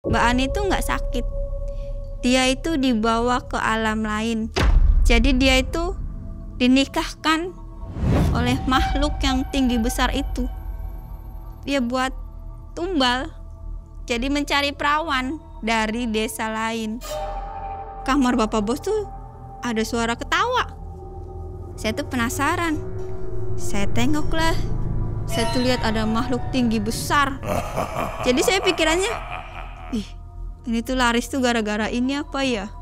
Mbak Ani tuh nggak sakit. Dia itu dibawa ke alam lain. Jadi dia itu dinikahkan oleh makhluk yang tinggi besar itu. Dia buat tumbal. Jadi mencari perawan dari desa lain. Kamar Bapak Bos tuh ada suara ketawa. Saya tuh penasaran. Saya tengoklah. Saya tuh lihat ada makhluk tinggi besar. Jadi saya pikirannya, ini tuh laris tuh gara-gara ini apa ya?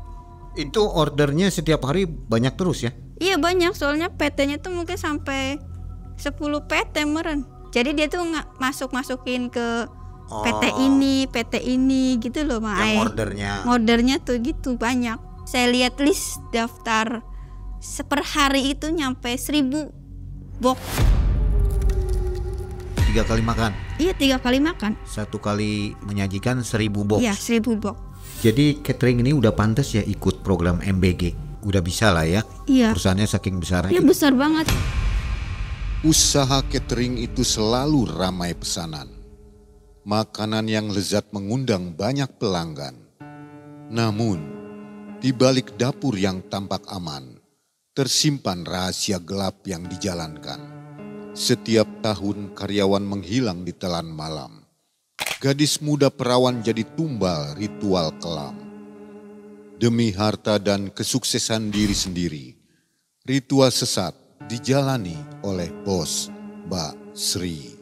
Itu ordernya setiap hari banyak terus ya? Iya banyak, soalnya PT-nya tuh mungkin sampai 10 PT meren. Jadi dia tuh masukin ke PT ini gitu loh Mak. Yang ordernya tuh gitu banyak. Saya lihat list daftar per hari itu nyampe 1000 box. 3 kali makan? Iya 3 kali makan. 1 kali menyajikan 1000 box? Iya 1000 box. Jadi catering ini udah pantas ya ikut program MBG? Udah bisa lah ya? Iya. Perusahaannya saking besarnya. Iya besar banget. Usaha catering itu selalu ramai pesanan. Makanan yang lezat mengundang banyak pelanggan. Namun, di balik dapur yang tampak aman, tersimpan rahasia gelap yang dijalankan. Setiap tahun karyawan menghilang di telan malam. Gadis muda perawan jadi tumbal ritual kelam. Demi harta dan kesuksesan diri sendiri, ritual sesat dijalani oleh bos Mbak Sri.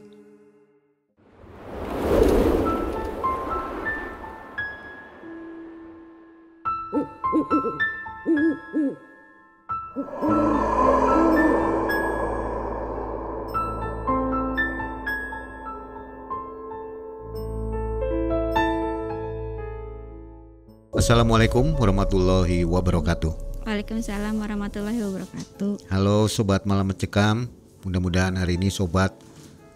Assalamualaikum warahmatullahi wabarakatuh. Waalaikumsalam warahmatullahi wabarakatuh. Halo Sobat Malam Mencekam, mudah-mudahan hari ini Sobat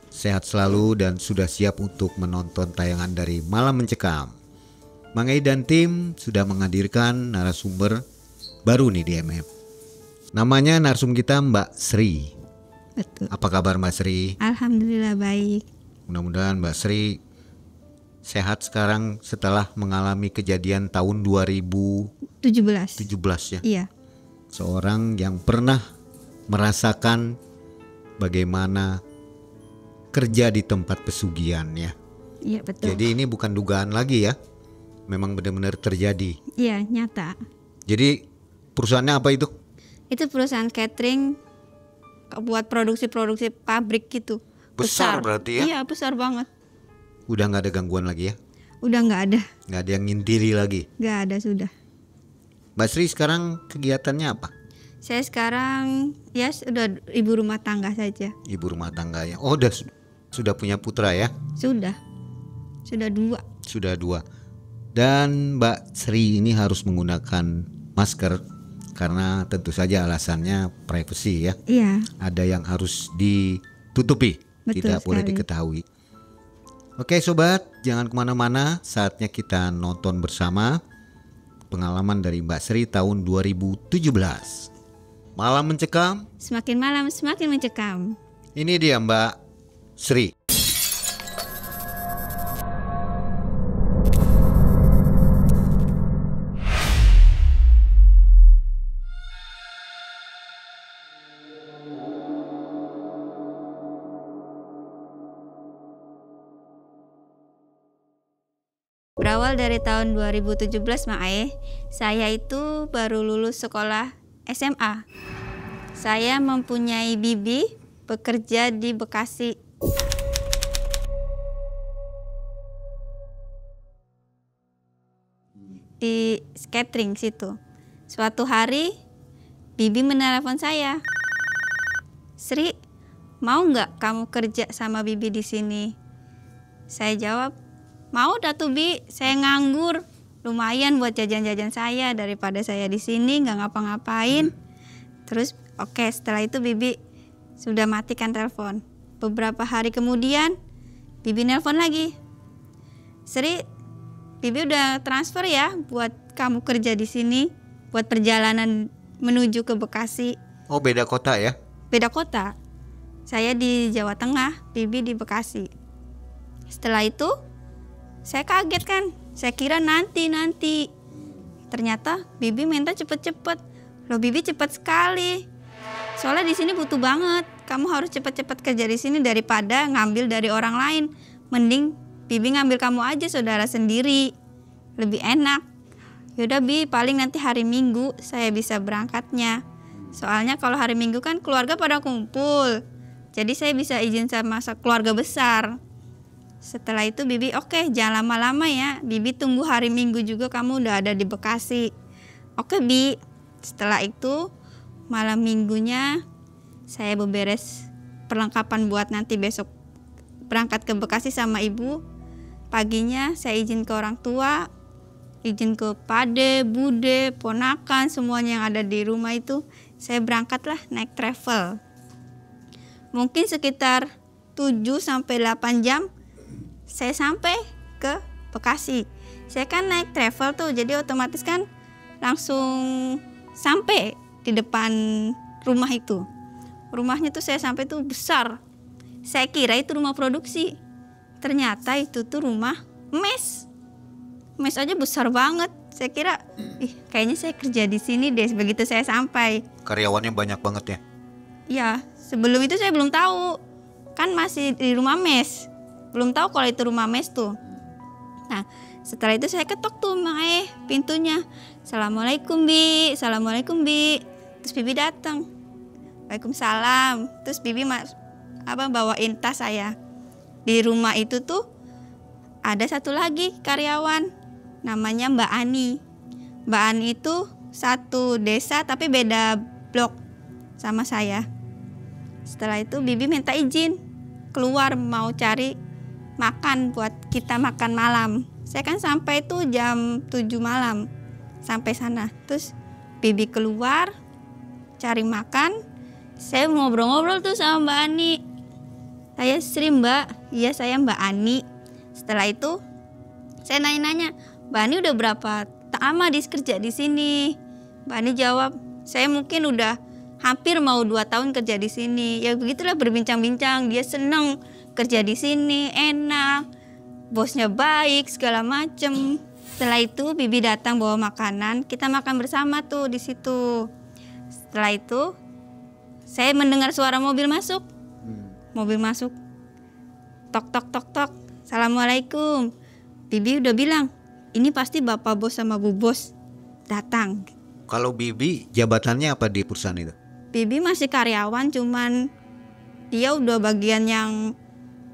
sehat selalu dan sudah siap untuk menonton tayangan dari Malam Mencekam. Mang Ei dan tim sudah menghadirkan narasumber baru nih di MF. Namanya narsum kita Mbak Sri. Betul. Apa kabar Mbak Sri? Alhamdulillah baik. Mudah-mudahan Mbak Sri sehat sekarang setelah mengalami kejadian tahun 2017 ya. Iya. Seorang yang pernah merasakan bagaimana kerja di tempat pesugihan ya. Iya betul. Jadi ini bukan dugaan lagi ya. Memang benar-benar terjadi. Iya nyata. Jadi perusahaannya apa itu? Itu perusahaan catering buat produksi pabrik gitu. Besar berarti ya? Iya besar banget. Udah gak ada gangguan lagi ya? Udah nggak ada. Gak ada yang ngintiri lagi? Nggak ada sudah. Mbak Sri sekarang kegiatannya apa? Saya sekarang ya sudah ibu rumah tangga saja. Ibu rumah tangga ya. Oh sudah punya putra ya? Sudah 2. Sudah 2. Dan Mbak Sri ini harus menggunakan masker karena tentu saja alasannya privacy ya. Iya. Ada yang harus ditutupi, Betul tidak boleh sekali. diketahui. Oke Sobat, jangan kemana-mana, saatnya kita nonton bersama pengalaman dari Mbak Sri tahun 2017. Malam Mencekam. Semakin malam semakin mencekam. Ini dia Mbak Sri. Berawal dari tahun 2017 Mak Ei, saya itu baru lulus sekolah SMA. Saya mempunyai bibi bekerja di Bekasi. Di catering situ. Suatu hari bibi menelepon saya. Sri, mau nggak kamu kerja sama bibi di sini? Saya jawab, mau dah tuh Bi, saya nganggur. Lumayan buat jajan-jajan saya daripada saya di sini nggak ngapa-ngapain. Terus oke, setelah itu bibi sudah matikan telepon. Beberapa hari kemudian bibi nelpon lagi. Sri, bibi udah transfer ya buat kamu kerja di sini, buat perjalanan menuju ke Bekasi. Oh beda kota ya? Beda kota. Saya di Jawa Tengah, bibi di Bekasi. Setelah itu saya kaget kan, Saya kira nanti. Ternyata Bibi minta cepet-cepet. Loh Bibi cepet sekali. Soalnya di sini butuh banget. Kamu harus cepet-cepet kerja di sini daripada ngambil dari orang lain. Mending Bibi ngambil kamu aja saudara sendiri. Lebih enak. Yaudah Bi, paling nanti hari Minggu saya bisa berangkatnya. Soalnya kalau hari Minggu kan keluarga pada kumpul. Jadi saya bisa izin sama keluarga besar. Setelah itu Bibi, oke, jangan lama-lama ya. Bibi tunggu hari Minggu juga kamu udah ada di Bekasi. Oke Bi. Setelah itu malam minggunya saya beberes perlengkapan buat nanti besok berangkat ke Bekasi sama ibu. Paginya saya izin ke orang tua, izin ke pade, bude, ponakan, semuanya yang ada di rumah itu. Saya berangkatlah naik travel. Mungkin sekitar 7-8 jam saya sampai ke Bekasi. Saya kan naik travel tuh, jadi otomatis kan langsung sampai di depan rumah itu. Rumahnya tuh saya sampai tuh besar. Saya kira itu rumah produksi. Ternyata itu tuh rumah mes. Mes aja besar banget. Saya kira, kayaknya saya kerja di sini deh begitu saya sampai. Karyawannya banyak banget ya? Ya, sebelum itu saya belum tahu. Kan masih di rumah mes. Belum tahu kalau itu rumah mes tuh. Nah, setelah itu saya ketok tuh pintunya. Assalamualaikum Bi, Assalamualaikum Bi. Terus Bibi datang. Waalaikumsalam. Terus Bibi bawain tas saya. Di rumah itu tuh ada satu lagi karyawan, namanya Mbak Ani. Mbak Ani itu satu desa tapi beda blok sama saya. Setelah itu Bibi minta izin keluar mau cari makan buat kita makan malam. Saya kan sampai tuh jam 7 malam sampai sana. Terus Bibi keluar cari makan. Saya ngobrol-ngobrol tuh sama Mbak Ani. Saya Sri Mbak, iya saya Mbak Ani. Setelah itu saya nanya-nanya, Mbak Ani udah berapa lama kerja di sini? Mbak Ani jawab, saya mungkin udah hampir mau 2 tahun kerja di sini. Ya begitulah berbincang-bincang, dia seneng kerja di sini, enak, bosnya baik, segala macem. Setelah itu Bibi datang bawa makanan, kita makan bersama tuh di situ. Setelah itu saya mendengar suara mobil masuk. Mobil masuk. Tok tok tok tok. Assalamualaikum. Bibi udah bilang, ini pasti Bapak Bos sama Bu Bos datang. Kalau Bibi jabatannya apa di perusahaan itu? Bibi masih karyawan, cuman dia udah bagian yang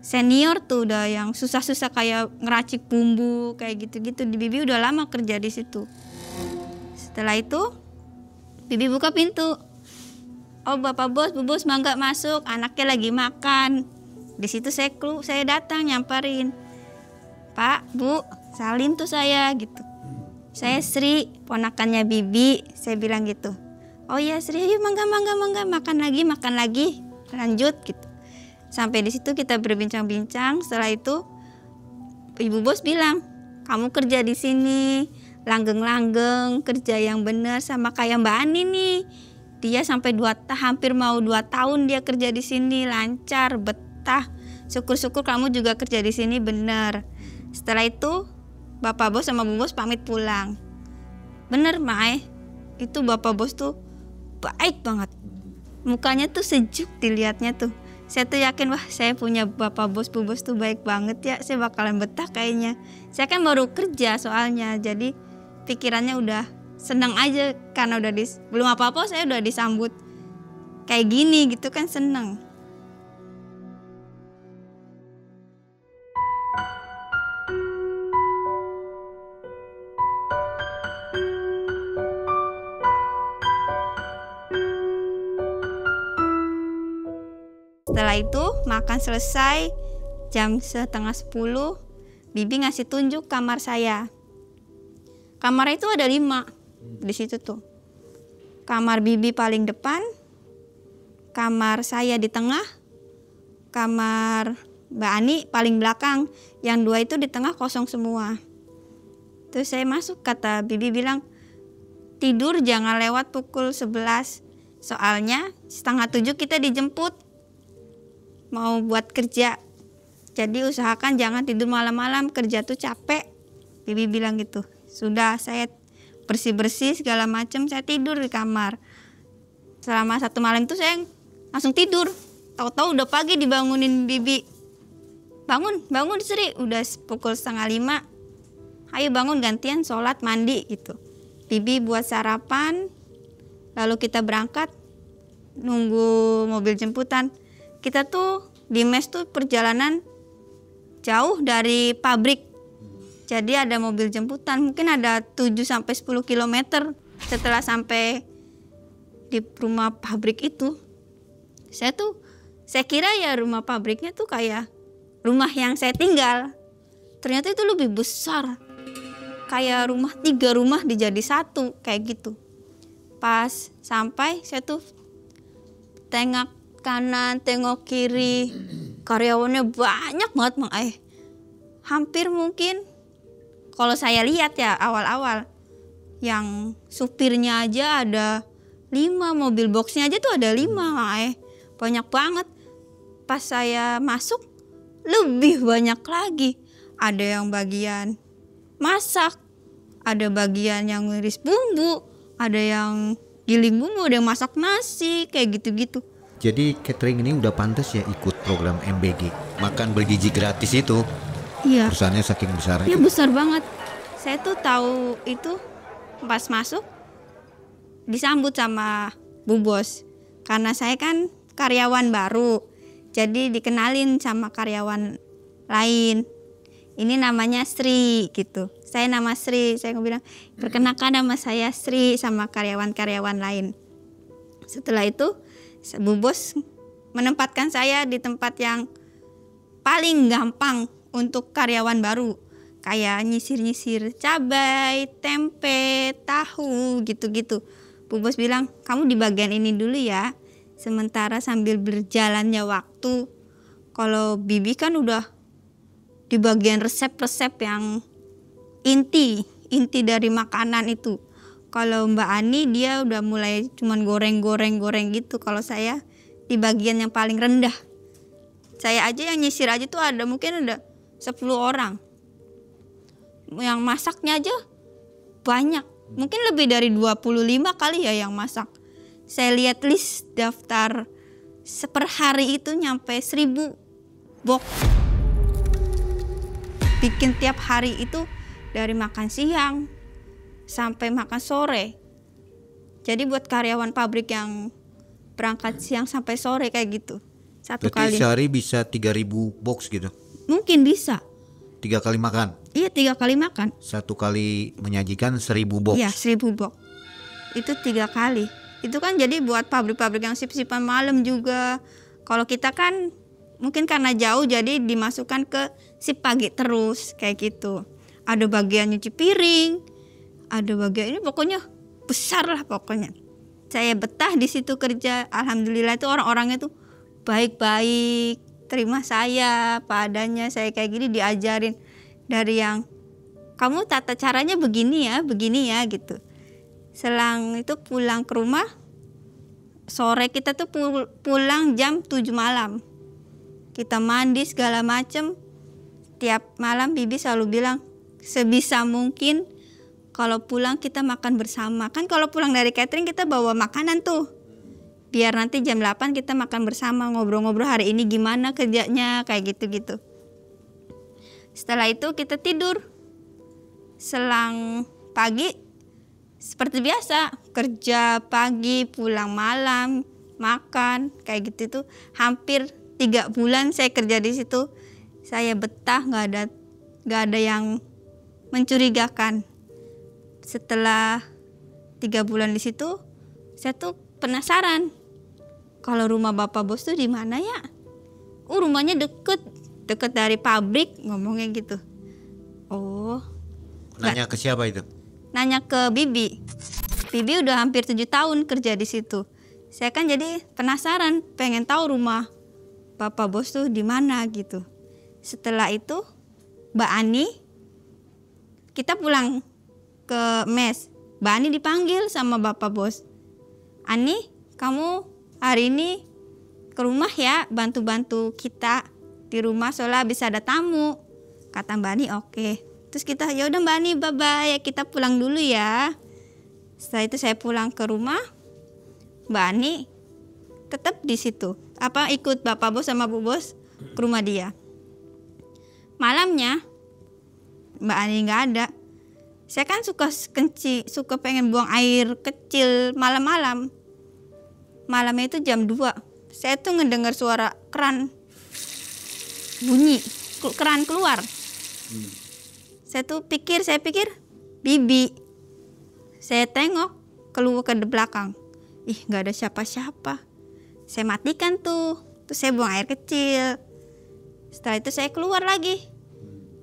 senior tuh, udah yang susah-susah kayak ngeracik bumbu kayak gitu-gitu. Di Bibi udah lama kerja di situ. Setelah itu Bibi buka pintu. Oh Bapak Bos, Bu Bos mangga masuk, anaknya lagi makan. Di situ saya datang nyamperin. Pak, Bu, salim tuh saya gitu. Saya Sri, ponakannya Bibi, saya bilang gitu. Oh iya Sri, ayo mangga, makan lagi, lanjut gitu. Sampai di situ kita berbincang-bincang. Setelah itu Ibu Bos bilang, kamu kerja di sini langgeng-langgeng, kerja yang benar sama kayak Mbak Ani nih. Dia sampai hampir mau 2 tahun dia kerja di sini, lancar, betah. Syukur-syukur kamu juga kerja di sini benar. Setelah itu Bapak Bos sama Bu Bos pamit pulang. Bener Mae, itu Bapak Bos tuh baik banget. Mukanya tuh sejuk dilihatnya tuh. Saya tuh yakin, wah saya punya Bapak Bos, Bu Bos tuh baik banget ya. Saya bakalan betah kayaknya. Saya kan baru kerja soalnya, jadi pikirannya udah senang aja karena udah belum apa-apa saya udah disambut kayak gini gitu kan, senang. Setelah itu makan selesai jam 9:30, Bibi ngasih tunjuk kamar saya. Kamar itu ada 5 di situ tuh. Kamar Bibi paling depan, kamar saya di tengah, kamar Mbak Ani paling belakang. Yang 2 itu di tengah kosong semua. Terus saya masuk, kata Bibi bilang, tidur jangan lewat pukul 11. Soalnya 6:30 kita dijemput mau buat kerja. Jadi usahakan jangan tidur malam-malam, kerja tuh capek. Bibi bilang gitu. Sudah, saya bersih-bersih segala macam, saya tidur di kamar. Selama 1 malam itu saya langsung tidur. Tahu-tahu udah pagi dibangunin Bibi. Bangun Sri, udah pukul 4:30. Ayo bangun gantian sholat mandi gitu. Bibi buat sarapan, lalu kita berangkat nunggu mobil jemputan. Kita tuh di mes tuh perjalanan jauh dari pabrik. Jadi ada mobil jemputan, mungkin ada 7-10 km. Setelah sampai di rumah pabrik itu, saya kira ya rumah pabriknya tuh kayak rumah yang saya tinggal. Ternyata itu lebih besar. Kayak 3 rumah dijadi 1 kayak gitu. Pas sampai saya tuh tengok kanan, tengok kiri. Karyawannya banyak banget Mang Ai. Hampir mungkin kalau saya lihat ya awal-awal, yang supirnya aja ada 5, mobil boxnya aja tuh ada 5 Mang Ai. Banyak banget. Pas saya masuk lebih banyak lagi. Ada yang bagian masak, ada bagian yang ngiris bumbu, ada yang giling bumbu, ada yang masak nasi, kayak gitu-gitu. Jadi catering ini udah pantas ya ikut program MBG, makan bergizi gratis itu. Iya. Perusahaannya saking besar. Iya besar banget. Saya tuh tahu itu pas masuk disambut sama Bu Bos. Karena saya kan karyawan baru, jadi dikenalin sama karyawan lain. Ini namanya Sri gitu. Saya nama Sri. Saya bilang, perkenalkan nama saya Sri sama karyawan-karyawan lain. Setelah itu Bu Bos menempatkan saya di tempat yang paling gampang untuk karyawan baru. Kayak nyisir-nyisir cabai, tempe, tahu, gitu-gitu. Bu Bos bilang, kamu di bagian ini dulu ya. Sementara sambil berjalannya waktu, kalau Bibi kan udah di bagian resep-resep yang inti dari makanan itu. Kalau Mbak Ani dia udah mulai cuman goreng gitu. Kalau saya di bagian yang paling rendah. Saya aja yang nyisir aja tuh ada mungkin udah 10 orang. Yang masaknya aja banyak. Mungkin lebih dari 25 kali ya yang masak. Saya lihat list daftar per hari itu nyampe 1000 box. Bikin tiap hari itu dari makan siang sampai makan sore. Jadi buat karyawan pabrik yang berangkat siang sampai sore kayak gitu. Satu Berarti kali. sehari bisa 3000 box gitu. Mungkin bisa. 3 kali makan. Iya 3 kali makan. 1 kali menyajikan 1000 box. Iya 1000 box. Itu 3 kali. Itu kan jadi buat pabrik-pabrik yang sip-sipan malam juga. Kalau kita kan mungkin karena jauh jadi dimasukkan ke sip pagi terus kayak gitu. Ada bagian nyuci piring, ada bagian ini pokoknya besar lah pokoknya. Saya betah di situ kerja. Alhamdulillah itu orang-orangnya tuh baik-baik, terima saya apa adanya. Saya kayak gini diajarin dari yang kamu tata caranya begini ya gitu. Selang itu pulang ke rumah sore, kita tuh pulang jam 7 malam. Kita mandi segala macem. Tiap malam Bibi selalu bilang, sebisa mungkin kalau pulang kita makan bersama. Kan kalau pulang dari catering kita bawa makanan tuh. Biar nanti jam 8 kita makan bersama, ngobrol-ngobrol hari ini gimana kerjanya, kayak gitu-gitu. Setelah itu kita tidur. Selang pagi seperti biasa, kerja pagi, pulang malam, makan, kayak gitu tuh. Hampir 3 bulan saya kerja di situ. Saya betah, nggak ada yang mencurigakan. Setelah 3 bulan di situ, saya tuh penasaran. Kalau rumah Bapak Bos tuh di mana ya? Rumahnya deket dari pabrik, ngomongnya gitu. Oh. Nanya ke siapa itu? Nanya ke Bibi. Bibi udah hampir 7 tahun kerja di situ. Saya kan jadi penasaran, pengen tahu rumah Bapak Bos tuh di mana gitu. Setelah itu Mbak Ani, kita pulang ke mes. Mbak Ani dipanggil sama Bapak Bos. Ani, kamu hari ini ke rumah ya, bantu-bantu kita di rumah soalnya bisa ada tamu. Kata Mbak Ani, oke. Terus kita ya udah Mbak Ani bye bye ya, kita pulang dulu ya. Setelah itu saya pulang ke rumah, Mbak Ani tetap di situ. Ikut Bapak Bos sama Bu Bos ke rumah dia. Malamnya Mbak Ani nggak ada. Saya kan suka pengen buang air kecil malam-malam. Malamnya itu jam 2. Saya tuh ngedengar suara keran bunyi, keran keluar. Saya pikir Bibi. Saya tengok keluar ke belakang. Ih, nggak ada siapa-siapa. Saya matikan tuh. Terus saya buang air kecil. Setelah itu saya keluar lagi.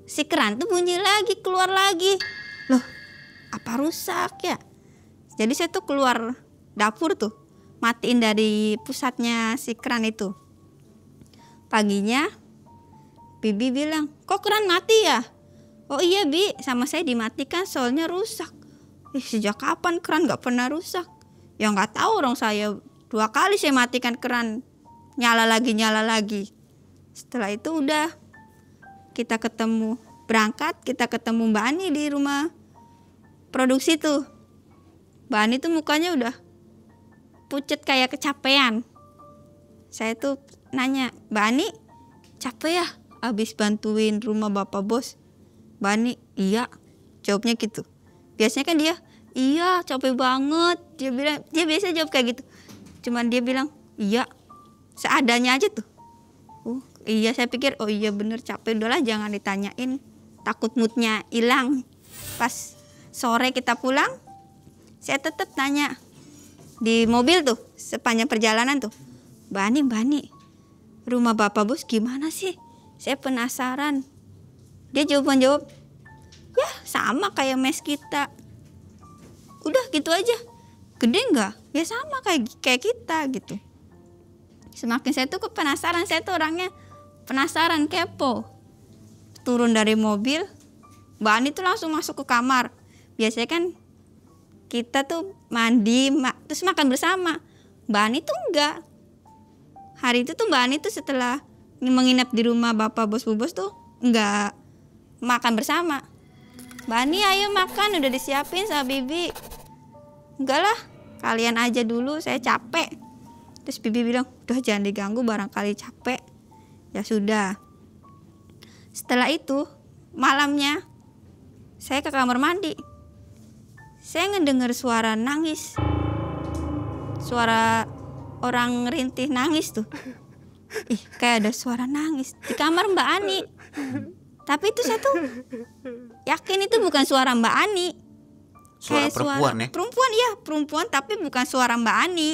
Si keran tuh bunyi lagi, keluar lagi. Loh, apa rusak ya? Jadi saya tuh keluar dapur tuh, matiin dari pusatnya si keran itu. Paginya Bibi bilang, kok keran mati ya? Oh iya Bi, sama saya dimatikan soalnya rusak. Sejak kapan keran gak pernah rusak? Ya gak tahu orang saya 2 kali saya matikan keran, nyala lagi. Setelah itu udah kita berangkat ketemu Mbak Ani di rumah produksi tuh. Mbak Ani tuh mukanya udah pucet kayak kecapean. Saya tuh nanya, Mbak Ani capek ya abis bantuin rumah Bapak Bos? Mbak Ani, iya, jawabnya gitu. Biasanya kan dia, iya capek banget. Dia biasa jawab kayak gitu. Cuman dia bilang, iya, seadanya aja tuh. Iya, saya pikir, oh iya bener capek, udahlah jangan ditanyain. Takut moodnya hilang. Pas sore kita pulang, saya tetap tanya di mobil tuh, sepanjang perjalanan tuh, Mbak Ani, rumah Bapak Bos gimana sih? Saya penasaran. Dia jawab, ya sama kayak mes kita. Udah gitu aja. Gede nggak? Ya sama kayak kita gitu. Semakin saya tuh penasaran, saya tuh orangnya penasaran, kepo. Turun dari mobil, Mbak Ani tuh langsung masuk ke kamar. Biasanya kan kita tuh mandi, terus makan bersama. Mbak Ani tuh enggak. Hari itu tuh Mbak Ani tuh setelah menginap di rumah Bapak Bos Bu Bos tuh enggak makan bersama. Mbak Ani ayo makan, udah disiapin sama Bibi. Enggak lah, kalian aja dulu, saya capek. Terus Bibi bilang, udah jangan diganggu, barangkali capek. Ya sudah. Setelah itu malamnya saya ke kamar mandi. Saya ngedenger suara nangis. Suara orang rintih nangis tuh. Kayak ada suara nangis di kamar Mbak Ani. Tapi itu saya tuh yakin itu bukan suara Mbak Ani. Suara perempuan ya? Perempuan tapi bukan suara Mbak Ani.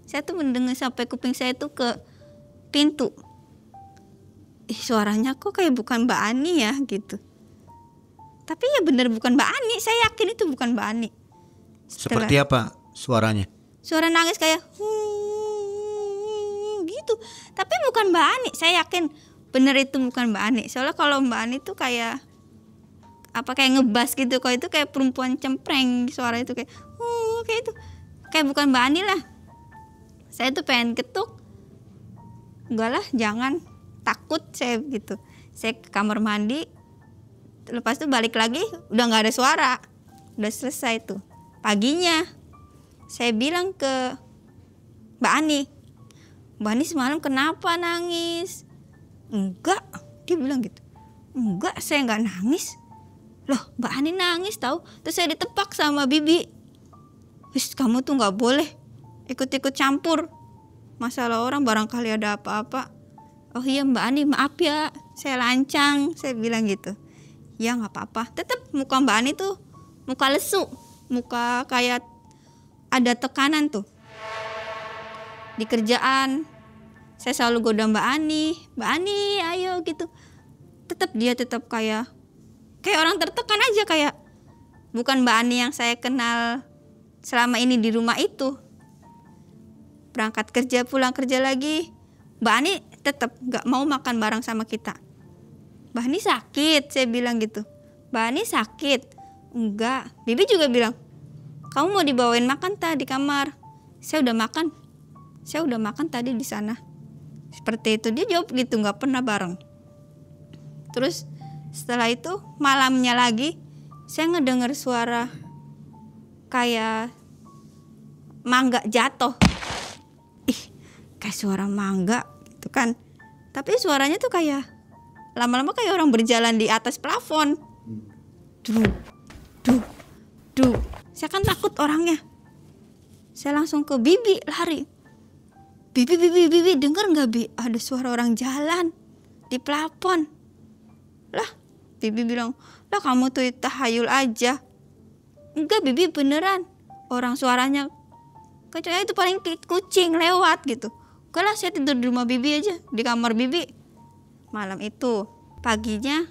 Saya tuh mendengar sampai kuping saya tuh ke pintu. Suaranya kok kayak bukan Mbak Ani ya gitu. Tapi ya bener bukan Mbak Ani, saya yakin itu bukan Mbak Ani. Seperti apa suaranya? Suara nangis kayak gitu. Tapi bukan Mbak Ani, saya yakin bener itu bukan Mbak Ani. Soalnya kalau Mbak Ani tuh kayak kayak ngebas gitu. Kalau itu kayak perempuan cempreng, suara itu kayak kayak itu. Kayak bukan Mbak Ani lah. Saya tuh pengen ketuk. Enggak lah, jangan, takut saya gitu. Saya ke kamar mandi. Lepas itu balik lagi, udah nggak ada suara, udah selesai tuh. Paginya saya bilang ke Mbak Ani semalam kenapa nangis? Enggak, dia bilang gitu. Enggak, saya nggak nangis. Loh, Mbak Ani nangis tahu. Terus saya ditepak sama Bibi. Kamu tuh nggak boleh ikut-ikut campur masalah orang, barangkali ada apa-apa. Oh iya Mbak Ani, maaf ya, saya lancang, saya bilang gitu. Ya nggak apa-apa. Tetap muka Mbak Ani tuh muka lesu, muka kayak ada tekanan tuh. Di kerjaan saya selalu goda Mbak Ani ayo gitu. Dia tetap kayak orang tertekan aja, kayak bukan Mbak Ani yang saya kenal selama ini di rumah itu. Berangkat kerja, pulang kerja lagi, Mbak Ani tetap nggak mau makan bareng sama kita. Mbak Ani sakit, saya bilang gitu. Mbak Ani sakit? Enggak. Bibi juga bilang, kamu mau dibawain makan di kamar? Saya udah makan tadi di sana. Seperti itu, dia jawab gitu, nggak pernah bareng. Terus Setelah itu malamnya lagi saya ngedenger suara kayak mangga jatuh. Ih, kayak suara mangga gitu kan. Tapi suaranya tuh kayak lama-lama kayak orang berjalan di atas plafon. Duh, duh, duh. Saya kan takut orangnya. Saya langsung ke Bibi lari. Bibi, denger nggak Bi? Ada suara orang jalan di plafon. Lah, Bibi bilang, lah kamu tuh tahayul aja. Enggak Bibi, beneran. Orang suaranya kecuali itu paling kucing lewat gitu. Oke lah, saya tidur di rumah Bibi aja, di kamar Bibi. Malam itu, paginya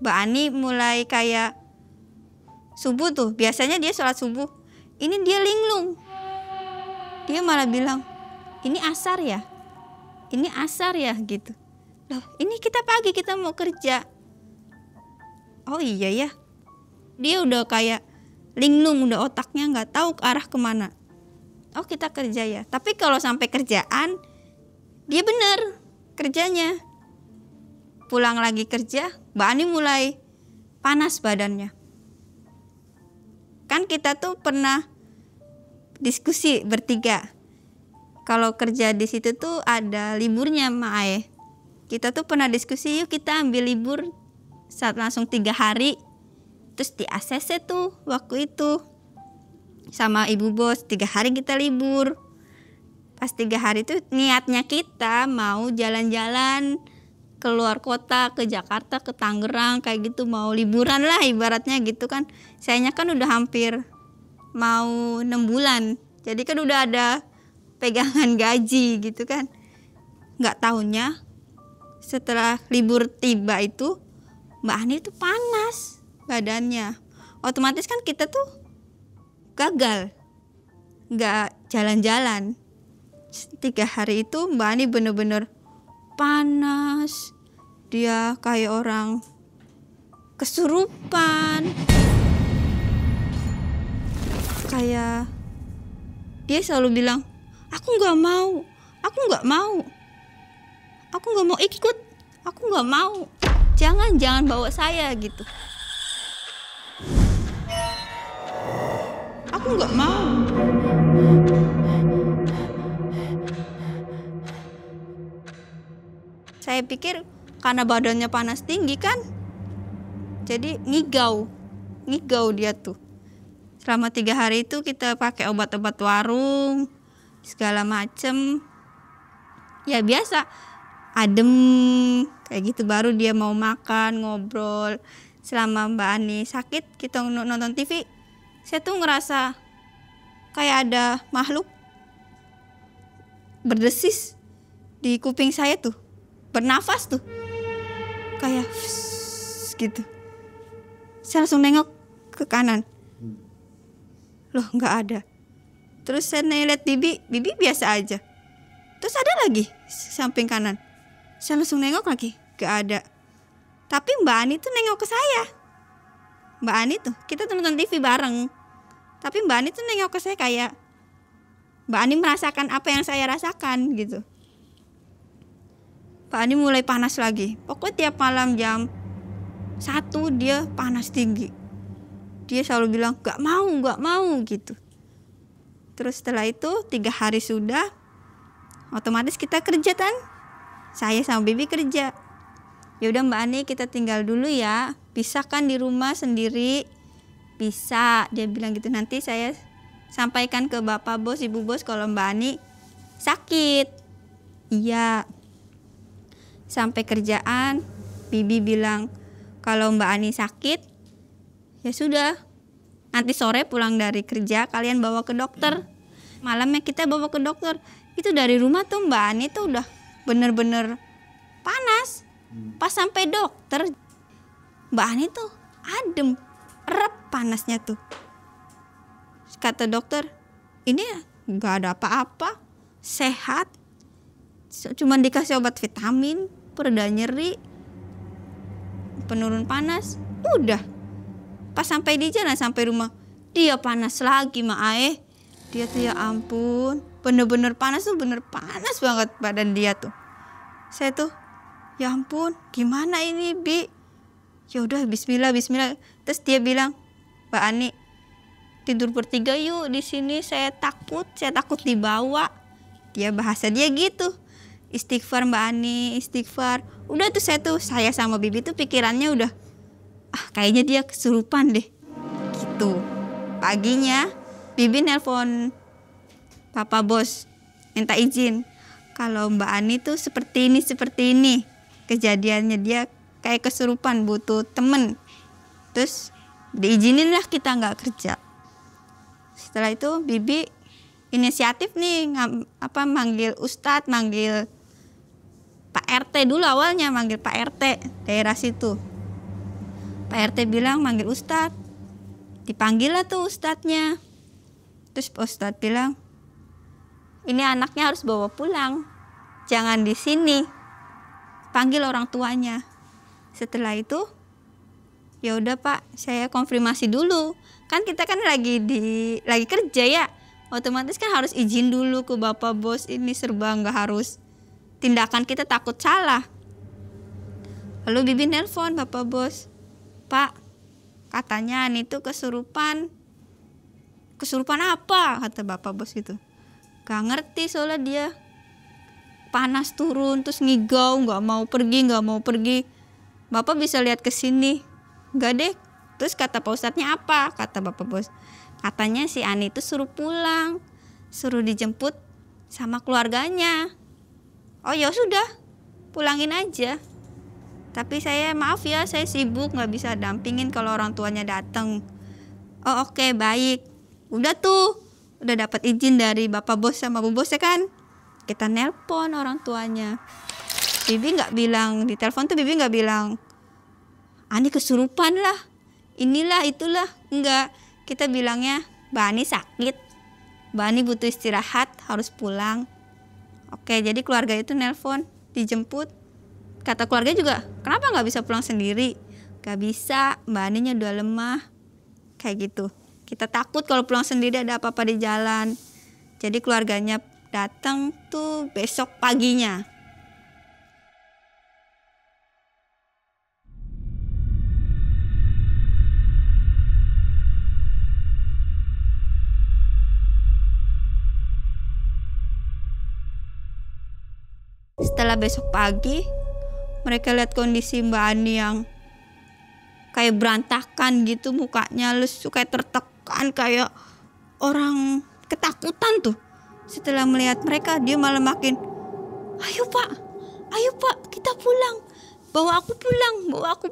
Mbak Ani mulai kayak subuh tuh. Biasanya dia sholat subuh. Ini dia linglung. Dia malah bilang, ini asar ya? Ini asar ya gitu. Loh, ini kita pagi, kita mau kerja. Oh iya ya. Dia udah kayak linglung, udah otaknya nggak tahu ke arah kemana. Oh kita kerja ya. Tapi kalau sampai kerjaan, dia bener kerjanya. Pulang lagi kerja, Mbak Ani mulai panas badannya. Kan kita tuh pernah diskusi bertiga. Kalau kerja di situ tuh ada liburnya Mae. Kita tuh pernah diskusi, yuk kita ambil libur saat langsung 3 hari. Terus di ACC tuh waktu itu sama ibu bos 3 hari kita libur. Pas 3 hari tuh niatnya kita mau jalan-jalan keluar kota, ke Jakarta, ke Tangerang, kayak gitu, mau liburan lah ibaratnya gitu kan. Sayanya kan udah hampir mau 6 bulan. Jadi kan udah ada pegangan gaji gitu kan. Nggak taunya setelah libur tiba itu Mbak Ani tuh panas badannya. Otomatis kan kita tuh gagal, nggak jalan-jalan. 3 hari itu Mbak Ani bener-bener panas. Dia kayak orang kesurupan. Kayak dia selalu bilang, aku nggak mau ikut, aku nggak mau, jangan bawa saya gitu. Aku nggak mau. Saya pikir karena badannya panas tinggi kan, jadi ngigau dia tuh. Selama 3 hari itu kita pakai obat-obat warung segala macem. Ya biasa, adem kayak gitu, baru dia mau makan, ngobrol. Selama Mbak Ani sakit, kita nonton TV, saya tuh ngerasa kayak ada makhluk berdesis di kuping saya tuh, bernafas tuh, kayak gitu. Saya langsung nengok ke kanan, loh nggak ada. Terus saya lihat Bibi biasa aja. Terus ada lagi samping kanan, saya langsung nengok lagi, nggak ada. Tapi Mbak Ani tuh nengok ke saya. Mbak Ani tuh, kita tuh nonton TV bareng, tapi Mbak Ani tuh nengok ke saya kayak Mbak Ani merasakan apa yang saya rasakan gitu. Mbak Ani mulai panas lagi. Pokoknya tiap malam jam 1 dia panas tinggi. Dia selalu bilang gak mau gitu. Terus setelah itu 3 hari sudah, otomatis kita kerja kan. Saya sama Bibi kerja. Yaudah Mbak Ani kita tinggal dulu ya. Bisa kan di rumah sendiri? Bisa, dia bilang gitu. Nanti saya sampaikan ke bapak bos, ibu bos kalau Mbak Ani sakit. Iya. Sampai kerjaan, Bibi bilang kalau Mbak Ani sakit, ya sudah. Nanti sore pulang dari kerja kalian bawa ke dokter. Malamnya kita bawa ke dokter. Itu dari rumah tuh Mbak Ani tuh udah bener-bener panas. Pas sampai dokter, Mbak Ani tuh adem, rep panasnya tuh. Kata dokter, ini gak ada apa-apa, sehat. Cuman dikasih obat vitamin, pereda nyeri, penurun panas, udah. Pas sampai di jalan sampai rumah, dia panas lagi Mae. Dia tuh ya ampun, bener-bener panas tuh, bener panas banget badan dia tuh. Saya tuh, Ya ampun, gimana ini Bi? Ya udah bismillah bismillah. Terus dia bilang, Mbak Ani, tidur bertiga yuk di sini, saya takut dibawa. Dia bahasa dia gitu. Istighfar Mbak Ani, istighfar. Udah tuh saya sama Bibi tuh pikirannya udah kayaknya dia kesurupan deh. Gitu. Paginya Bibi nelpon Papa Bos minta izin. Kalau Mbak Ani tuh seperti ini. Kejadiannya dia kayak kesurupan, butuh temen. Terus diizinin lah kita nggak kerja. Setelah itu Bibi inisiatif nih manggil Ustadz, manggil Pak RT dulu awalnya, manggil Pak RT daerah situ. Pak RT bilang manggil Ustadz. Dipanggil lah tuh Ustadznya. Terus Ustadz bilang, ini anaknya harus bawa pulang, jangan di sini. Panggil orang tuanya. Setelah itu, ya udah Pak, saya konfirmasi dulu. Kan kita kan lagi kerja ya, otomatis kan harus izin dulu ke Bapak Bos. Ini serba nggak harus tindakan kita takut salah. Lalu Bibi nelpon Bapak Bos, Pak, katanya Ani tuh kesurupan. Kesurupan apa? Kata Bapak Bos gitu. Gak ngerti soalnya dia panas turun terus ngigau, nggak mau pergi. Bapak bisa lihat ke sini. Enggak deh. Terus kata Pak Ustadznya apa? Kata Bapak Bos, katanya si Ani itu suruh pulang, suruh dijemput sama keluarganya. Oh ya sudah, pulangin aja. Tapi saya maaf ya, saya sibuk nggak bisa dampingin kalau orang tuanya datang. Oh oke, baik. Udah tuh, udah dapat izin dari Bapak Bos sama Bu Bos ya kan. Kita nelpon orang tuanya. Bibi nggak bilang di telepon tuh, Bibi nggak bilang Ani kesurupan lah, inilah itulah, enggak. Kita bilangnya Mbak Ani sakit, Mbak Ani butuh istirahat, harus pulang. Oke, jadi keluarga itu nelpon, dijemput. Kata keluarga juga, kenapa nggak bisa pulang sendiri? Gak bisa, Mbak Aninya udah lemah. Kayak gitu. Kita takut kalau pulang sendiri ada apa-apa di jalan. Jadi keluarganya datang tuh besok paginya. Setelah besok pagi, mereka lihat kondisi Mbak Ani yang kayak berantakan gitu mukanya, lesu, kayak tertekan, kayak orang ketakutan tuh. Setelah melihat mereka, dia malah makin, ayo pak, kita pulang, bawa aku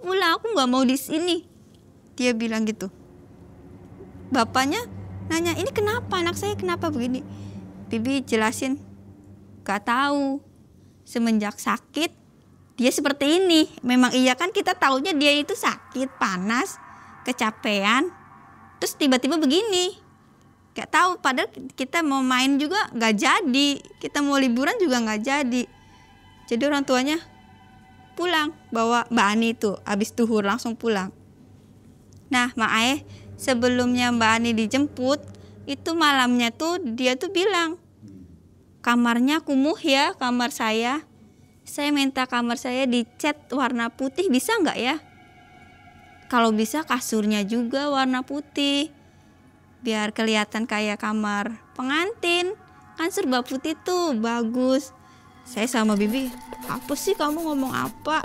pulang, aku nggak mau di sini. Dia bilang gitu. Bapaknya nanya, ini kenapa anak saya, kenapa begini? Bibi jelasin, gak tahu. Semenjak sakit dia seperti ini. Memang iya kan, kita taunya dia itu sakit, panas, kecapean, terus tiba-tiba begini. Gak tahu, padahal kita mau main juga gak jadi, kita mau liburan juga gak jadi. Jadi orang tuanya pulang, bawa Mbak Ani itu habis duhur langsung pulang. Nah Mak Ae, sebelumnya Mbak Ani dijemput, itu malamnya tuh dia tuh bilang, kamarnya kumuh ya, kamar saya minta kamar saya dicat warna putih, bisa nggak ya? Kalau bisa kasurnya juga warna putih, biar kelihatan kayak kamar pengantin, kan serba putih tuh bagus. Saya sama Bibi, apa sih kamu ngomong apa?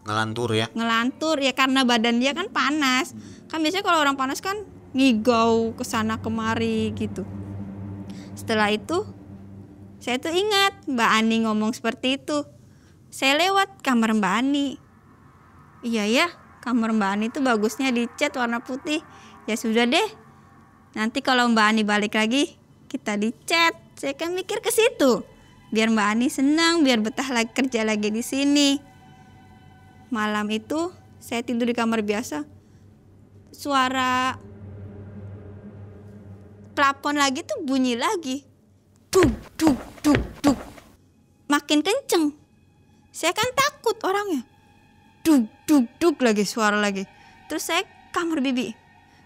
Ngelantur ya? Ngelantur ya, karena badan dia kan panas. Kan biasanya kalau orang panas kan ngigau kesana kemari gitu. Setelah itu saya tuh ingat Mbak Ani ngomong seperti itu. Saya lewat kamar Mbak Ani. Iya ya, kamar Mbak Ani tuh bagusnya dicat warna putih. Ya sudah deh, nanti kalau Mbak Ani balik lagi kita dicat. Saya kan mikir ke situ, biar Mbak Ani senang, biar betah lagi kerja lagi di sini. Malam itu saya tidur di kamar biasa. Suara plafon lagi tuh bunyi lagi. Duk duk duk duk. Makin kenceng. Saya kan takut orangnya. Duk duk duk lagi, suara lagi. Terus saya kamar Bibi.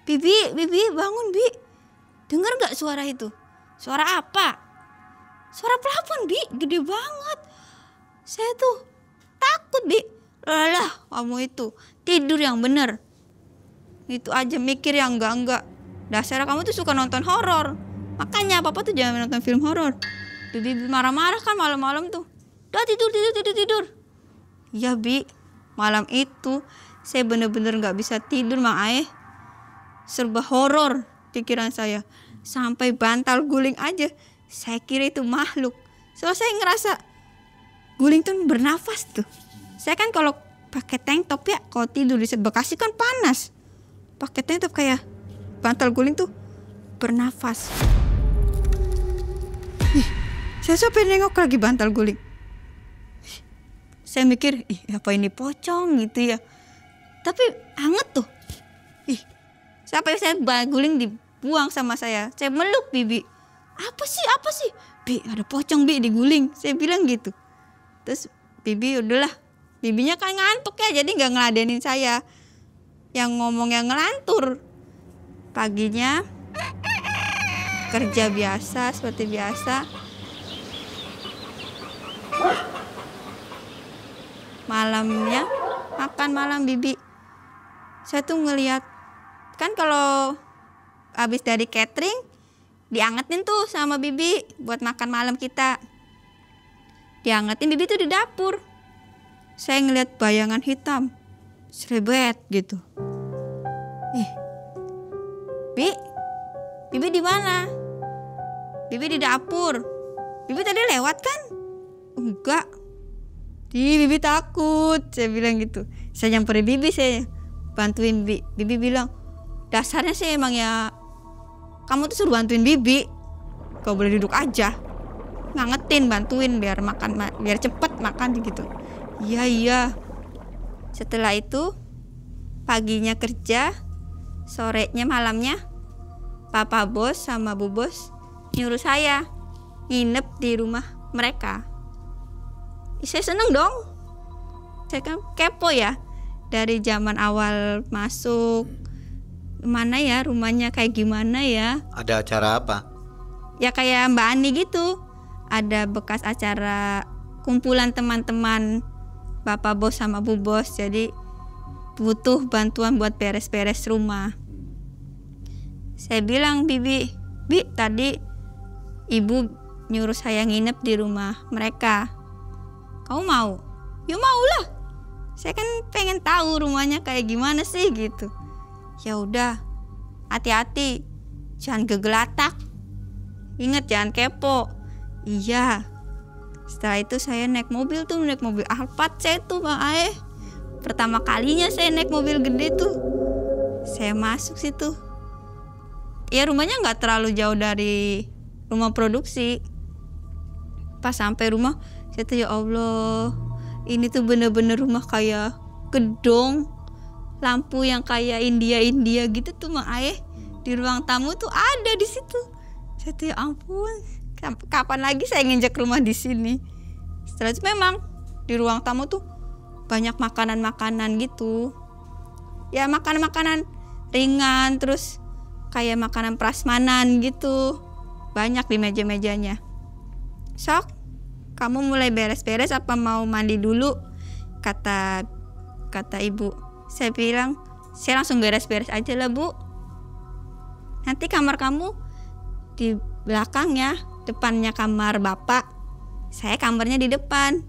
Bibi bangun Bi. Dengar gak suara itu? Suara apa? Suara plafon Bi, gede banget. Saya tuh takut, Bi. Lah, kamu itu tidur yang bener. Itu aja mikir yang enggak. Dasar kamu tuh suka nonton horor. Makanya papa tuh jangan nonton film horor. Bibi marah-marah kan malam-malam tuh. Udah tidur. Ya, Bi. Malam itu saya bener-bener gak bisa tidur, Mang Ae. Serba horor pikiran saya. Sampai bantal guling aja saya kira itu makhluk. Soalnya saya ngerasa guling tuh bernafas tuh. Saya kan kalau pakai tank top ya, kalau tidur di Bekasi kan panas. Pakai tank top kayak bantal guling tuh bernafas. Saya sampai nengok lagi bantal guling. Saya mikir, apa ini pocong gitu ya. Tapi hangat tuh. Sampai saya guling dibuang sama saya. Saya meluk Bibi. Apa sih? Bi, ada pocong Bi diguling. Saya bilang gitu. Terus Bibi udahlah. Bibinya kan ngantuk ya, jadi gak ngeladenin saya. Yang ngomong yang ngelantur. Paginya kerja biasa, seperti biasa. Malamnya makan malam Bibi. Saya tuh ngelihat, kan kalau habis dari catering diangetin tuh sama Bibi buat makan malam kita. Diangetin Bibi tuh di dapur. Saya ngelihat bayangan hitam serebet gitu. Bibi di mana? Bibi di dapur. Bibi tadi lewat kan? Enggak. Bibi takut. Saya bilang gitu. Saya nyamperin Bibi, saya bantuin Bibi. Bibi bilang, dasarnya sih emang ya kamu tuh suruh bantuin Bibi. Kau boleh duduk aja. Ngangetin, bantuin biar makan, biar cepet makan gitu. Iya. Setelah itu paginya kerja, sorenya malamnya Papa Bos sama Bu Bos nyuruh saya nginep di rumah mereka. Saya seneng dong. Saya kan kepo ya. Dari zaman awal masuk, mana ya rumahnya kayak gimana ya. Ada acara apa? Ya kayak Mbak Ani gitu. Ada bekas acara kumpulan teman-teman Bapak Bos sama Bu Bos. Jadi butuh bantuan buat beres-beres rumah. Saya bilang Bibi, tadi ibu nyuruh saya nginep di rumah mereka. Kamu mau? Ya mau lah. Saya kan pengen tahu rumahnya kayak gimana sih gitu. Ya udah, hati-hati, jangan gegelatak. Ingat jangan kepo. Iya. Setelah itu saya naik mobil Alphard saya tuh Bang Ae. Pertama kalinya saya naik mobil gede tuh. Saya masuk situ. Ya rumahnya nggak terlalu jauh dari rumah produksi. Pas sampai rumah, saya tuh ya Allah, ini tuh bener-bener rumah kayak gedung, lampu yang kayak India gitu tuh Mak Ae. Di ruang tamu tuh ada di situ. Saya tuh ya ampun, kapan lagi saya nginjak rumah di sini. Setelah itu memang di ruang tamu tuh banyak makanan-makanan gitu. Ya makanan-makanan ringan, terus kayak makanan prasmanan gitu. Banyak di meja-mejanya. Sok, kamu mulai beres-beres apa mau mandi dulu? Kata ibu. Saya bilang, saya langsung beres-beres aja lah Bu. Nanti kamar kamu di belakang ya, depannya kamar bapak. Saya kamarnya di depan.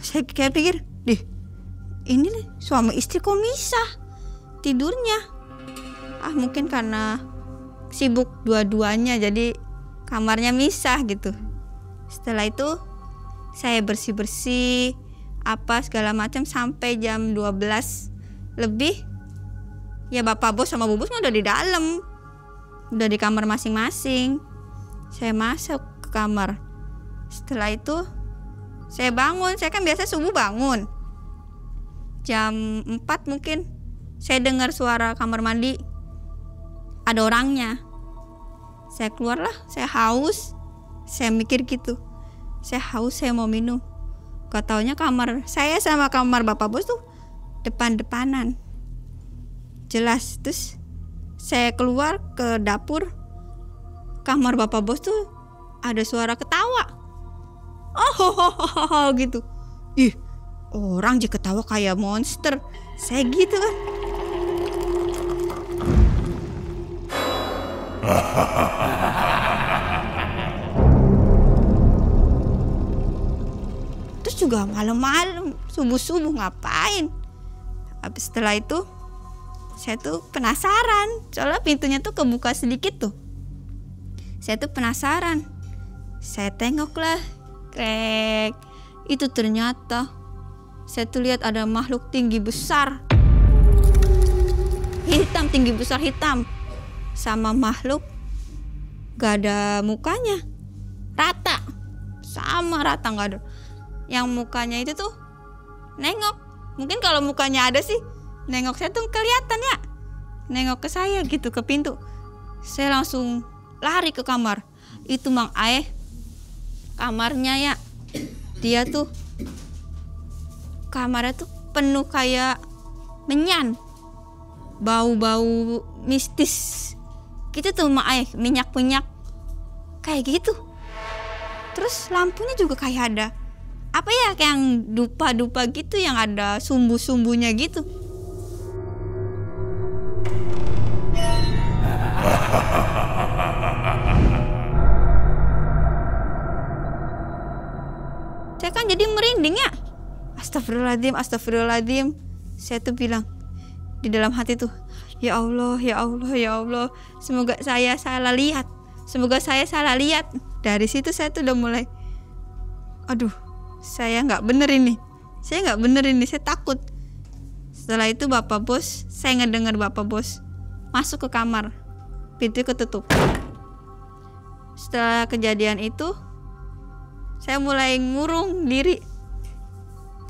Saya pikir, ini nih suami istri kok misah tidurnya. Mungkin karena sibuk dua-duanya jadi kamarnya misah gitu. Setelah itu saya bersih-bersih apa segala macam sampai jam 12 lebih. Ya Bapak Bos sama Bu Bos udah di dalam. Udah di kamar masing-masing. Saya masuk ke kamar. Setelah itu saya bangun. Saya kan biasa subuh bangun jam 4 mungkin. Saya dengar suara kamar mandi ada orangnya. Saya keluarlah, saya haus. Saya mikir gitu, saya haus, saya mau minum. Gak taunya kamar saya sama kamar Bapak Bos tuh depan-depanan. Jelas. Terus saya keluar ke dapur. Kamar Bapak Bos tuh ada suara ketawa. Oh gitu. orang aja ketawa kayak monster. Saya gitu kan. Terus juga malam-malam, subuh-subuh ngapain? Habis setelah itu saya tuh penasaran, soalnya pintunya tuh kebuka sedikit tuh. Saya tuh penasaran. Saya tengoklah, krek. Itu ternyata saya tuh lihat ada makhluk tinggi besar. Hitam, tinggi besar hitam. Sama makhluk gak ada mukanya. Rata. Sama rata, gak ada. Yang mukanya itu tuh nengok. Mungkin kalau mukanya ada sih, nengok saya tuh kelihatan ya. Nengok ke saya gitu, ke pintu. Saya langsung lari ke kamar. Itu Mang Aeh, kamarnya ya. Dia tuh kamarnya tuh penuh kayak menyan. Bau-bau mistis gitu tuh Mang Aeh, minyak-minyak kayak gitu. Terus lampunya juga kayak ada apa ya, kayak yang dupa-dupa gitu, yang ada sumbu-sumbunya gitu. Saya kan jadi merinding ya. Astagfirullahaladzim, astagfirullahaladzim. Saya tuh bilang di dalam hati tuh, ya Allah, ya Allah, ya Allah, semoga saya salah lihat. Semoga saya salah lihat. Dari situ saya tuh udah mulai, aduh, saya nggak bener ini. Saya nggak bener ini, saya takut. Setelah itu Bapak Bos, saya ngedengar Bapak Bos masuk ke kamar. Pintu ketutup. Setelah kejadian itu, saya mulai ngurung diri.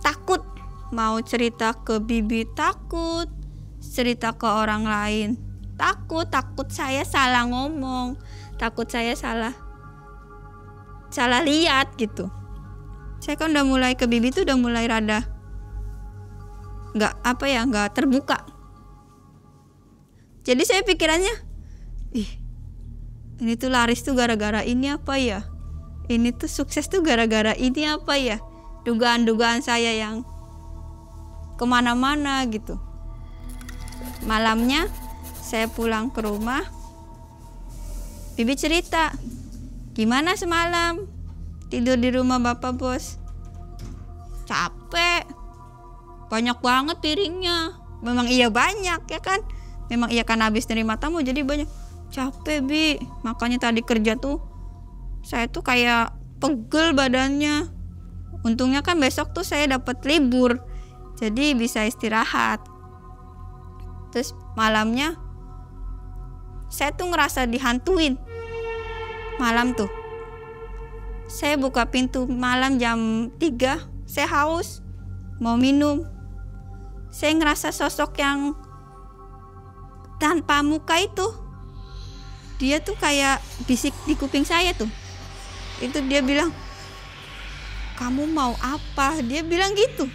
Takut. Mau cerita ke bibi takut. Cerita ke orang lain takut. Takut saya salah ngomong. Takut saya salah lihat gitu. Saya kan udah mulai ke bibi tuh udah mulai rada nggak terbuka. Jadi saya pikirannya, ini tuh laris tuh gara-gara ini apa ya? Ini tuh sukses tuh gara-gara ini apa ya? Dugaan-dugaan saya yang kemana-mana gitu. Malamnya saya pulang ke rumah, bibi cerita, gimana semalam tidur di rumah Bapak Bos? Capek, banyak banget piringnya. Memang iya banyak ya kan? Memang iya kan habis nerima tamu jadi banyak. Capek Bi, makanya tadi kerja tuh saya tuh kayak pegel badannya. Untungnya kan besok tuh saya dapat libur, jadi bisa istirahat. Terus malamnya saya tuh ngerasa dihantuin. Malam tuh saya buka pintu malam jam 3, saya haus, mau minum. Saya ngerasa sosok yang tanpa muka itu. Dia tuh kayak bisik di kuping saya tuh. Itu dia bilang, kamu mau apa? Dia bilang gitu.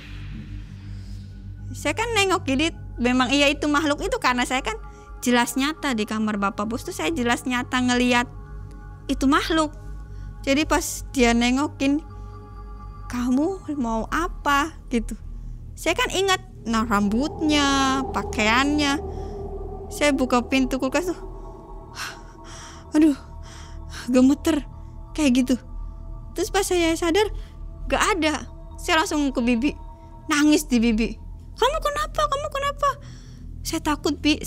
Saya kan nengok jadi memang iya itu makhluk itu, karena saya kan jelas nyata di kamar Bapak Bos tuh saya jelas nyata ngelihat itu makhluk. Jadi pas dia nengokin, kamu mau apa gitu. Saya kan ingat rambutnya, pakaiannya. Saya buka pintu kulkas tuh, aduh, gemeter kayak gitu. Terus pas saya sadar gak ada, saya langsung ke bibi, nangis di bibi. Kamu kenapa? Saya takut Bi.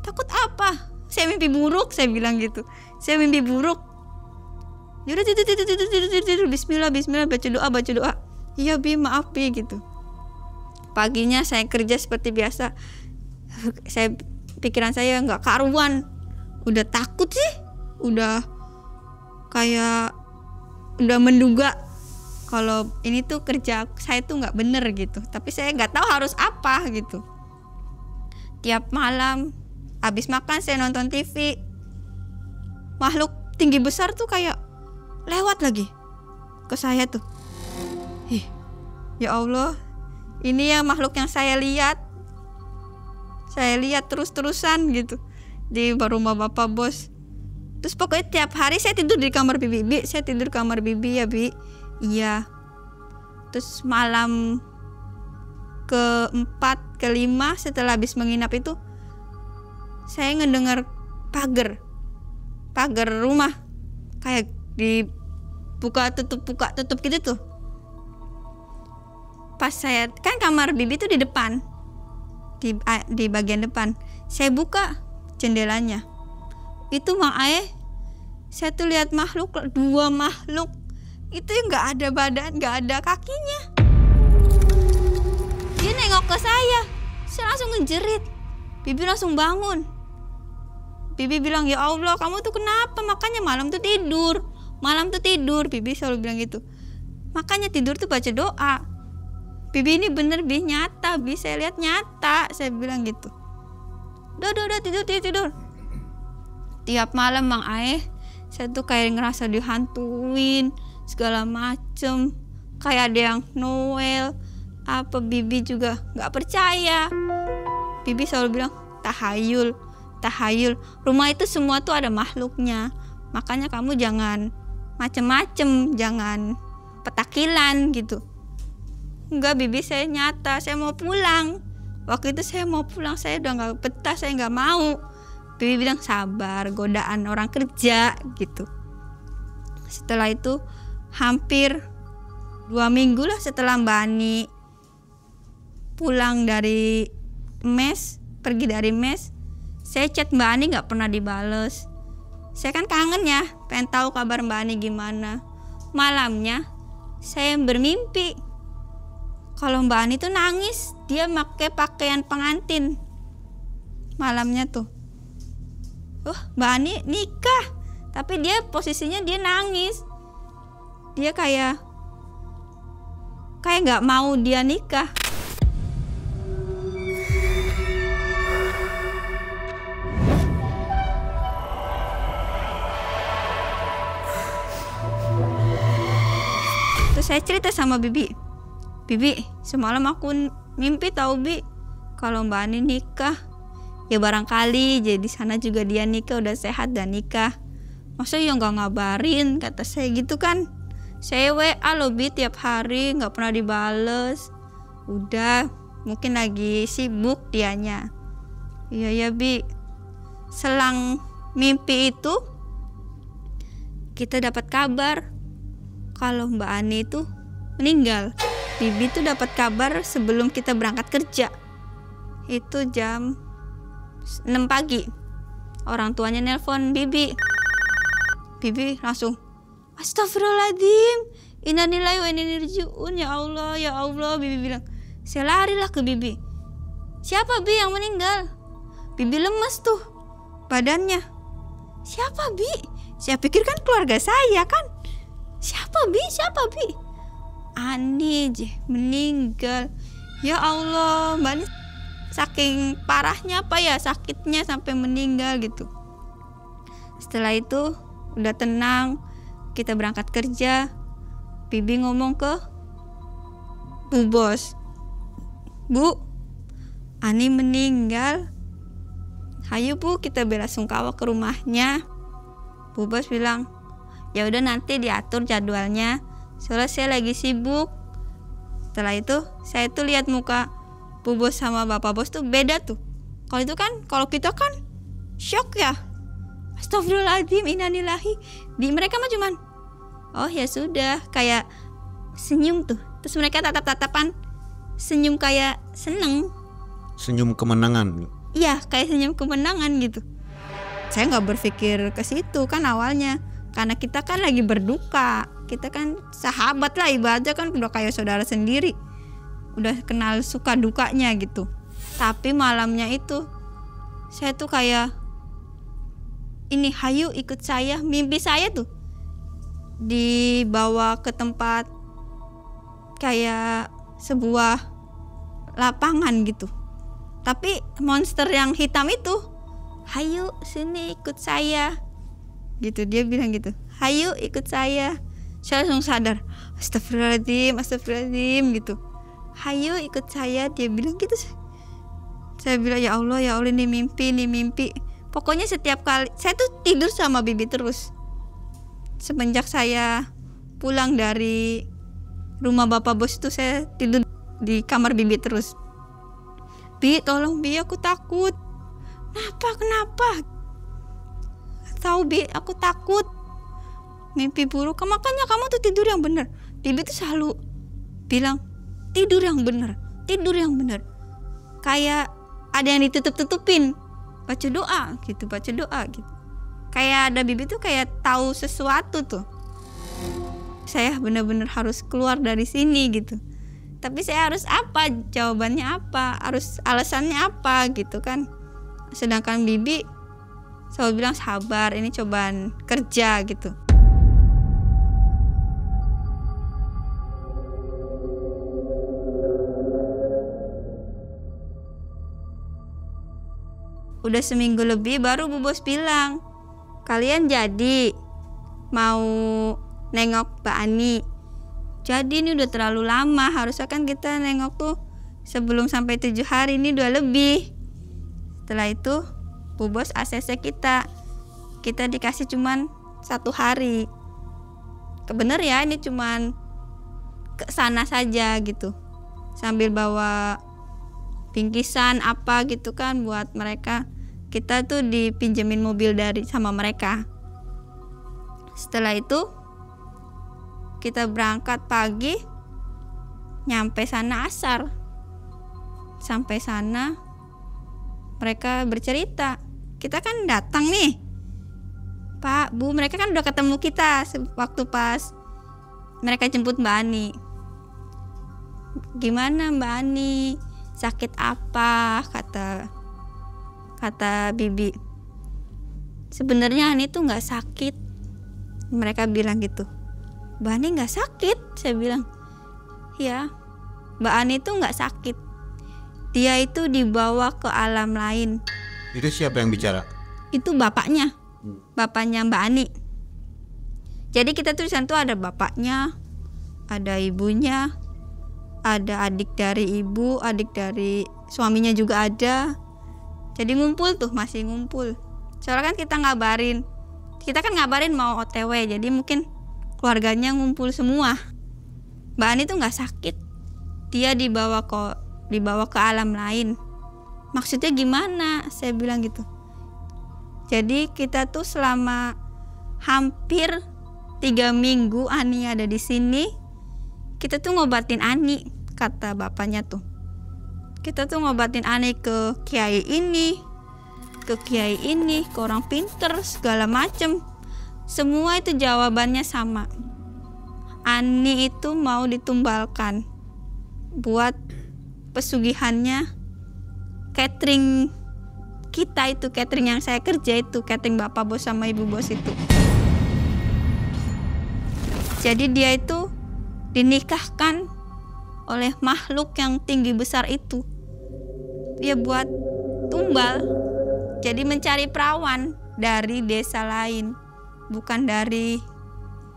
Takut apa? Saya mimpi buruk, saya bilang gitu. Saya mimpi buruk. Yaudah tidur. Bismillah, baca doa. Iya Bi, maaf Bi gitu. Paginya saya kerja seperti biasa. Pikiran saya nggak karuan. Udah takut sih. Udah menduga kalau ini tuh kerja saya tuh nggak bener gitu. Tapi saya nggak tahu harus apa gitu. Tiap malam habis makan saya nonton TV. Makhluk tinggi besar tuh kayak lewat lagi ke saya tuh. Ya Allah, ini ya makhluk yang saya lihat. Saya lihat terus-terusan gitu di rumah Bapak Bos. Terus pokoknya tiap hari saya tidur di kamar bibi. Saya tidur di kamar bibi ya Bi. Iya. Terus malam keempat, kelima setelah habis menginap itu, saya ngedengar pagar rumah kayak dibuka tutup gitu tuh. Pas saya, kan kamar bibi tuh di depan, di bagian depan. Saya buka jendelanya, itu Mang Ae, saya tuh lihat dua makhluk itu nggak ada badan, nggak ada kakinya. Dia nengok ke saya langsung ngejerit. Bibi langsung bangun. Bibi bilang, ya Allah, kamu tuh kenapa? Makanya malam tuh tidur. Bibi selalu bilang gitu. Makanya tidur tuh baca doa. Bibi ini bener, Bi, nyata, Bi, saya lihat nyata. Saya bilang gitu. Udah tidur. Tiap malam Mang Ae, saya tuh kayak ngerasa dihantuin segala macem, kayak ada yang Noel apa. Bibi juga nggak percaya. Bibi selalu bilang tahayul. Rumah itu semua tuh ada makhluknya. Makanya kamu jangan macem-macem, jangan petakilan gitu. Enggak, Bibi, saya nyata, saya mau pulang. Waktu itu saya mau pulang, saya udah nggak betah, saya nggak mau. Bibi bilang sabar, godaan orang kerja gitu. Setelah itu hampir 2 minggu lah setelah Mbak Ani pulang dari mes, pergi dari mes, saya chat Mbak Ani nggak pernah dibales. Saya kan kangen ya, pengen tahu kabar Mbak Ani gimana. Malamnya saya bermimpi kalau Mbak Ani tuh nangis, dia pakai pakaian pengantin. Malamnya tuh, Mbak Ani nikah, tapi dia posisinya dia nangis. Dia kayak nggak mau dia nikah. Terus saya cerita sama Bibi, semalam aku mimpi tahu, Bi, kalau Mbak Ani nikah. Ya barangkali jadi sana juga dia nikah, udah sehat dan nikah. Masa ya nggak ngabarin, kata saya gitu kan. Saya WA loh, Bi, tiap hari nggak pernah dibales. Udah, mungkin lagi sibuk dianya. Iya ya, Bi. Selang mimpi itu kita dapat kabar kalau Mbak Ani itu meninggal. Bibi tuh dapat kabar sebelum kita berangkat kerja. Itu jam 6 pagi. Orang tuanya nelpon Bibi. Bibi langsung, astagfirullahaladzim, innalillahi wa inna ilaihi raji'un, ya Allah. Bibi bilang, saya larilah ke Bibi. Siapa, Bi, yang meninggal? Bibi lemes tuh badannya. Siapa, Bi? Saya pikir kan keluarga saya kan. Siapa, Bi? Ani meninggal. Ya Allah, Mbak Ani saking parahnya apa ya, sakitnya sampai meninggal gitu. Setelah itu udah tenang, kita berangkat kerja. Bibi ngomong ke Bu Bos, Bu, Ani meninggal. Hayu Bu, kita belasungkawa ke rumahnya. Bu Bos bilang, ya udah nanti diatur jadwalnya, soalnya saya lagi sibuk. Setelah itu saya tuh lihat muka Bu Bos sama Bapak Bos tuh beda tuh. Kalau kita kan shock ya. Astagfirullahaladzim, innalillahi. Di mereka mah cuman, oh ya sudah, kayak senyum tuh. Terus mereka tatap-tatapan, senyum kayak seneng. Senyum kemenangan. Iya, kayak senyum kemenangan gitu. Saya nggak berpikir ke situ kan awalnya, karena kita kan lagi berduka. Kita kan sahabat lah, ibaratnya kan udah kayak saudara sendiri, udah kenal suka dukanya gitu. Tapi malamnya itu saya tuh kayak ini, hayu ikut saya. Mimpi saya tuh dibawa ke tempat kayak sebuah lapangan gitu, tapi monster yang hitam itu, hayu sini ikut saya gitu. Dia bilang gitu, hayu ikut saya. Saya langsung sadar, astagfirullahaladzim gitu. Hayu ikut saya, dia bilang gitu. Saya bilang, ya Allah ini mimpi. Pokoknya setiap kali saya tuh tidur sama Bibi terus semenjak saya pulang dari rumah bapak bos itu saya tidur di kamar Bibi terus. Bi, tolong Bi, aku takut. Kenapa? Tahu Bi, aku takut. Mimpi buruk. Makanya kamu tuh tidur yang bener. Bibi tuh selalu bilang tidur yang bener. Kayak ada yang ditutup-tutupin. Baca doa gitu. Kayak ada Bibi tuh kayak tahu sesuatu tuh. Saya benar-benar harus keluar dari sini gitu. Tapi saya harus apa? Jawabannya apa? Harus alasannya apa gitu kan? Sedangkan Bibi selalu bilang sabar, ini cobaan kerja gitu. Udah seminggu lebih baru Bu Bos bilang, kalian jadi mau nengok Mbak Ani. Jadi ini udah terlalu lama, harusnya kan kita nengok tuh sebelum sampai 7 hari, ini udah lebih. Setelah itu Bu Bos ACC kita dikasih cuman 1 hari. Bener ya, ini cuman ke sana saja gitu, sambil bawa bingkisan apa gitu kan buat mereka. Kita tuh dipinjemin mobil sama mereka. Setelah itu kita berangkat pagi, nyampe sana asar. Sampai sana mereka bercerita, kita kan datang nih Pak, Bu, mereka kan udah ketemu kita waktu pas mereka jemput Mbak Ani. Gimana Mbak Ani, sakit apa? Kata Bibi, sebenarnya Ani tuh nggak sakit. Mereka bilang gitu. Mbak Ani nggak sakit, saya bilang. Ya, Mbak Ani tuh nggak sakit. Dia itu dibawa ke alam lain. Itu siapa yang bicara? Itu bapaknya Mbak Ani. Jadi kita tuh di sana tuh ada bapaknya, ada ibunya, ada adik dari ibu, adik dari suaminya juga ada. Jadi ngumpul tuh, masih ngumpul. Soalnya kan kita kan ngabarin mau OTW, jadi mungkin keluarganya ngumpul semua. Mbak Ani tuh nggak sakit, dia dibawa ke alam lain. Maksudnya gimana? Saya bilang gitu. Jadi kita tuh selama hampir 3 minggu Ani ada di sini, kita tuh ngobatin Ani, kata bapaknya tuh. Kita tuh ngobatin Ani ke kiai ini, ke orang pinter, segala macem. Semua itu jawabannya sama. Ani itu mau ditumbalkan buat pesugihannya catering kita itu, catering yang saya kerja itu, catering bapak bos sama ibu bos itu. Jadi dia itu dinikahkan oleh makhluk yang tinggi besar itu. Dia buat tumbal, jadi mencari perawan dari desa lain, bukan dari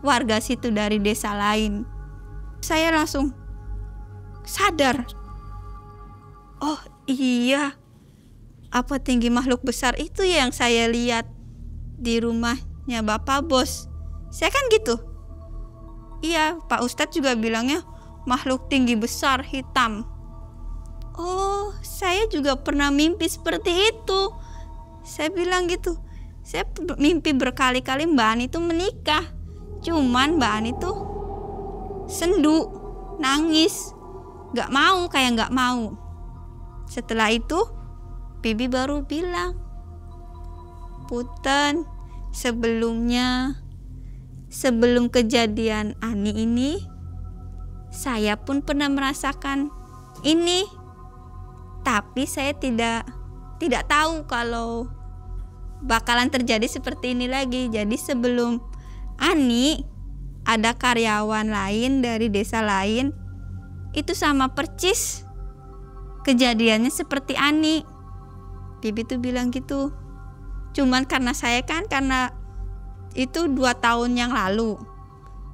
warga situ, dari desa lain. Saya langsung sadar, oh iya, apa tinggi makhluk besar itu yang saya lihat di rumahnya bapak bos. Saya kan gitu. Iya, Pak Ustadz juga bilangnya makhluk tinggi besar hitam. Oh, saya juga pernah mimpi seperti itu. Saya bilang gitu. Saya mimpi berkali-kali Mbak Ani itu menikah. Cuman Mbak Ani tuh sendu, nangis, gak mau, kayak gak mau. Setelah itu Bibi baru bilang, Punten, sebelum kejadian Ani ini, saya pun pernah merasakan ini, tapi saya tidak tahu kalau bakalan terjadi seperti ini lagi. Jadi sebelum Ani, ada karyawan lain dari desa lain, itu sama percis kejadiannya seperti Ani. Bibi tuh bilang gitu. Cuman karena itu 2 tahun yang lalu,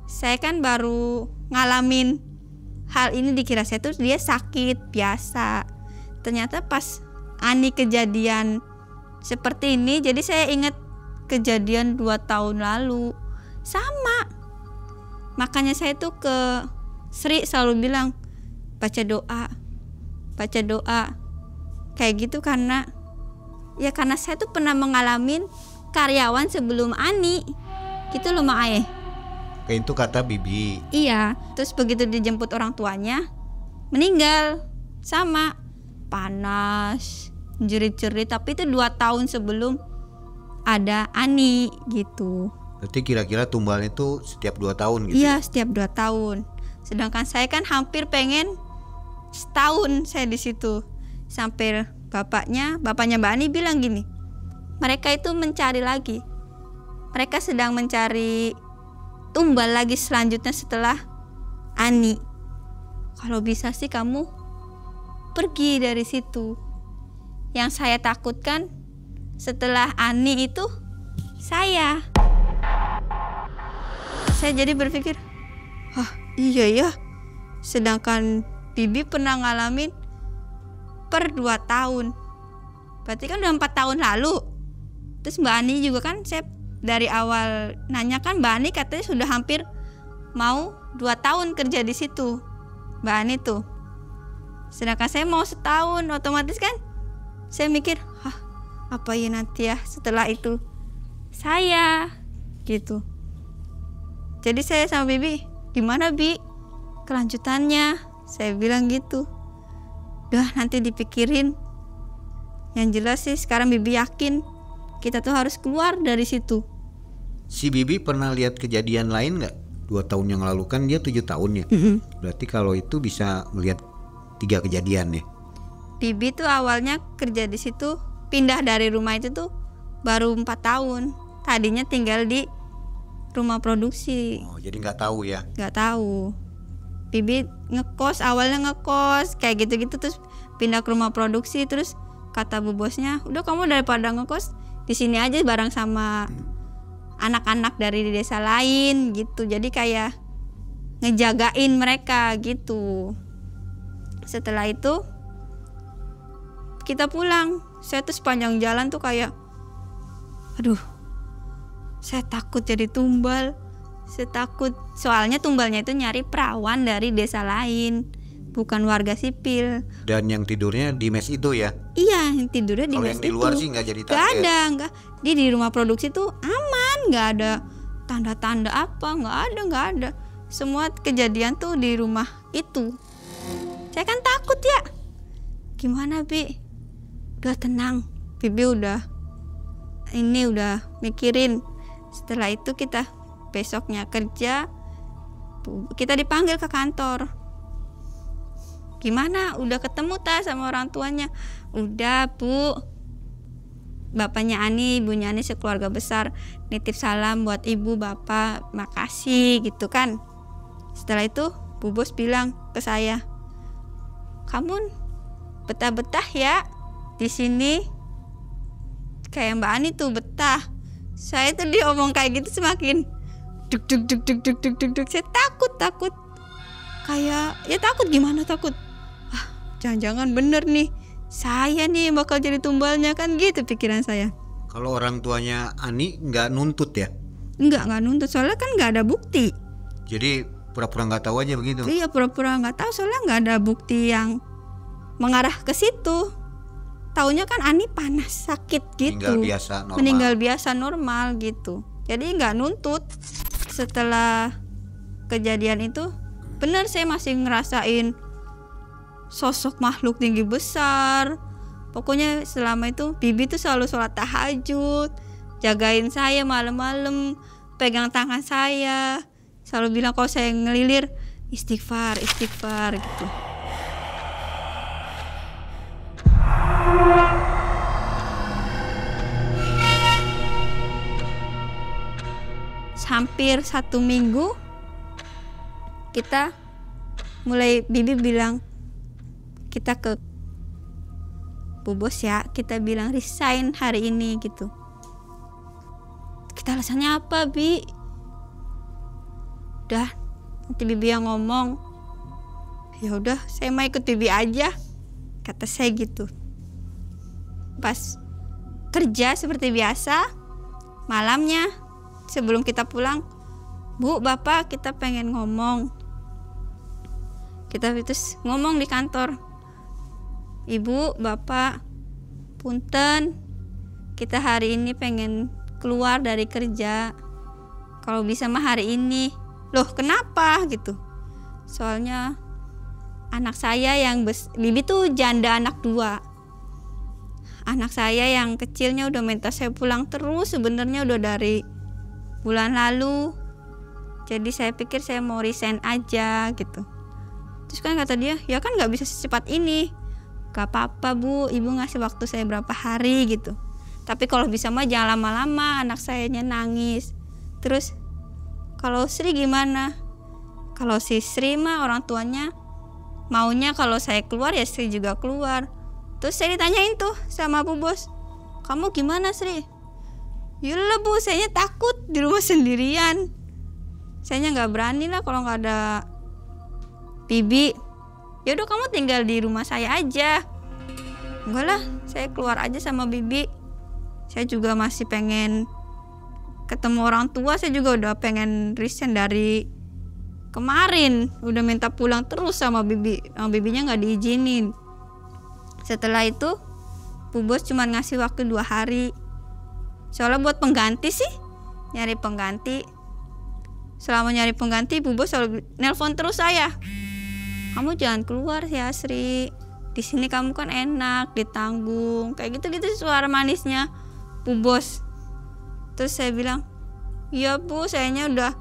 saya kan baru ngalamin hal ini, dikira saya tuh dia sakit biasa. Ternyata pas Ani kejadian seperti ini, jadi saya ingat kejadian 2 tahun lalu sama. Makanya saya tuh ke Sri selalu bilang baca doa kayak gitu, karena saya tuh pernah mengalami karyawan sebelum Ani gitu loh Mak Ae. Kayak itu kata Bibi. Iya, terus begitu dijemput orang tuanya meninggal, sama panas, jerit-jerit, tapi itu 2 tahun sebelum ada Ani gitu. Berarti kira-kira tumbalnya itu setiap 2 tahun gitu? Iya, setiap 2 tahun. Sedangkan saya kan hampir pengen setahun saya di situ. Sampai bapaknya Mbak Ani bilang gini, mereka itu mencari lagi. Mereka sedang mencari tumbal lagi selanjutnya setelah Ani. Kalau bisa sih kamu pergi dari situ. Yang saya takutkan setelah Ani itu saya jadi berpikir, iya ya, sedangkan Bibi pernah ngalamin per 2 tahun, berarti kan udah 4 tahun lalu. Terus Mbak Ani juga kan, saya dari awal nanya kan, Mbak Ani katanya sudah hampir mau 2 tahun kerja di situ Mbak Ani tuh, sedangkan saya mau setahun. Otomatis kan saya mikir, apa ya nanti ya setelah itu saya gitu. Jadi saya sama Bibi, gimana Bi kelanjutannya? Saya bilang gitu. Udah nanti dipikirin. Yang jelas sih sekarang Bibi yakin kita tuh harus keluar dari situ. Si Bibi pernah lihat kejadian lain gak? 2 tahun yang lalu kan dia 7 tahun ya. Berarti kalau itu bisa melihat 3 kejadian ya. Bibi tuh awalnya kerja di situ, pindah dari rumah itu tuh baru 4 tahun. Tadinya tinggal di rumah produksi. Oh, jadi nggak tahu ya? Nggak tahu. Bibi awalnya ngekos kayak gitu-gitu, terus pindah ke rumah produksi. Terus kata bu bosnya, udah kamu daripada ngekos di sini aja bareng sama anak-anak dari desa lain gitu. Jadi kayak ngejagain mereka gitu. Setelah itu kita pulang. Saya tuh sepanjang jalan tuh kayak, aduh, saya takut jadi tumbal. Saya takut, soalnya tumbalnya itu nyari perawan dari desa lain, bukan warga sipil. Dan yang tidurnya di mes itu ya? Iya, yang tidurnya di mes itu. Kalau yang di luar sih nggak jadi target? Nggak. Dia di rumah produksi tuh aman, nggak ada tanda-tanda apa, nggak ada. Semua kejadian tuh di rumah itu. Saya kan takut ya. Gimana Bi? Udah tenang, Bibi udah mikirin. Setelah itu kita besoknya kerja, kita dipanggil ke kantor. Gimana? Udah ketemu sama orang tuanya? Udah Bu, bapaknya Ani, ibunya Ani sekeluarga besar nitip salam buat ibu bapak, makasih gitu kan. Setelah itu bu bos bilang ke saya, kamu betah-betah ya di sini, kayak Mbak Ani tuh betah. Saya tuh diomong kayak gitu semakin duk. Saya takut. Kayak ya takut, gimana takut? Jangan-jangan bener nih, saya nih yang bakal jadi tumbalnya kan gitu pikiran saya. Kalau orang tuanya Ani nggak nuntut ya? Nggak nuntut, soalnya kan nggak ada bukti. Jadi pura-pura nggak tahu aja begitu? Iya, pura-pura nggak tahu, soalnya nggak ada bukti yang mengarah ke situ. Taunya kan Ani panas, sakit gitu. Meninggal biasa normal gitu. Jadi nggak nuntut. Setelah kejadian itu, benar saya masih ngerasain sosok makhluk tinggi besar. Pokoknya selama itu Bibi tuh selalu sholat tahajud, jagain saya malam-malam, pegang tangan saya, selalu bilang kalau saya ngelilir, istighfar gitu. Hampir 1 minggu kita mulai, Bibi bilang kita ke bu bos ya, kita bilang resign hari ini gitu. Kita alasannya apa Bi? Udah nanti Bibi yang ngomong. Ya udah, saya mau ikut Bibi aja, kata saya gitu. Pas kerja seperti biasa, malamnya sebelum kita pulang, Bu, Bapak, kita pengen ngomong. Kita terus ngomong di kantor, Ibu, Bapak, punten, kita hari ini pengen keluar dari kerja. Kalau bisa mah hari ini. Loh kenapa gitu? Soalnya anak saya yang Bibi tuh janda anak 2. Anak saya yang kecilnya udah minta saya pulang terus, sebenarnya udah dari bulan lalu. Jadi saya pikir saya mau resign aja gitu. Terus kan kata dia, ya kan gak bisa secepat ini. Gak apa-apa Bu, Ibu ngasih waktu saya berapa hari gitu. Tapi kalau bisa mah jangan lama-lama, anak sayanya nangis. Terus kalau Sri gimana? Kalau si Sri mah orang tuanya maunya kalau saya keluar ya Sri juga keluar. Terus saya ditanyain tuh sama Bu Bos, kamu gimana Sri? Yalah Bu, saya takut di rumah sendirian. Saya nggak berani lah kalau nggak ada Bibi. Yaudah kamu tinggal di rumah saya aja. Enggak lah, saya keluar aja sama Bibi. Saya juga masih pengen ketemu orang tua. Saya juga udah pengen resign dari kemarin. Udah minta pulang terus sama Bibi. Sama Bibinya nggak diizinin. Setelah itu Bu Bos cuma ngasih waktu 2 hari. Soalnya buat pengganti sih, nyari pengganti. Selama nyari pengganti Bu Bos selalu nelpon terus saya. Kamu jangan keluar ya Sri. Di sini kamu kan enak, ditanggung. Kayak gitu-gitu suara manisnya Bu Bos. Terus saya bilang, iya Bu, sayanya udah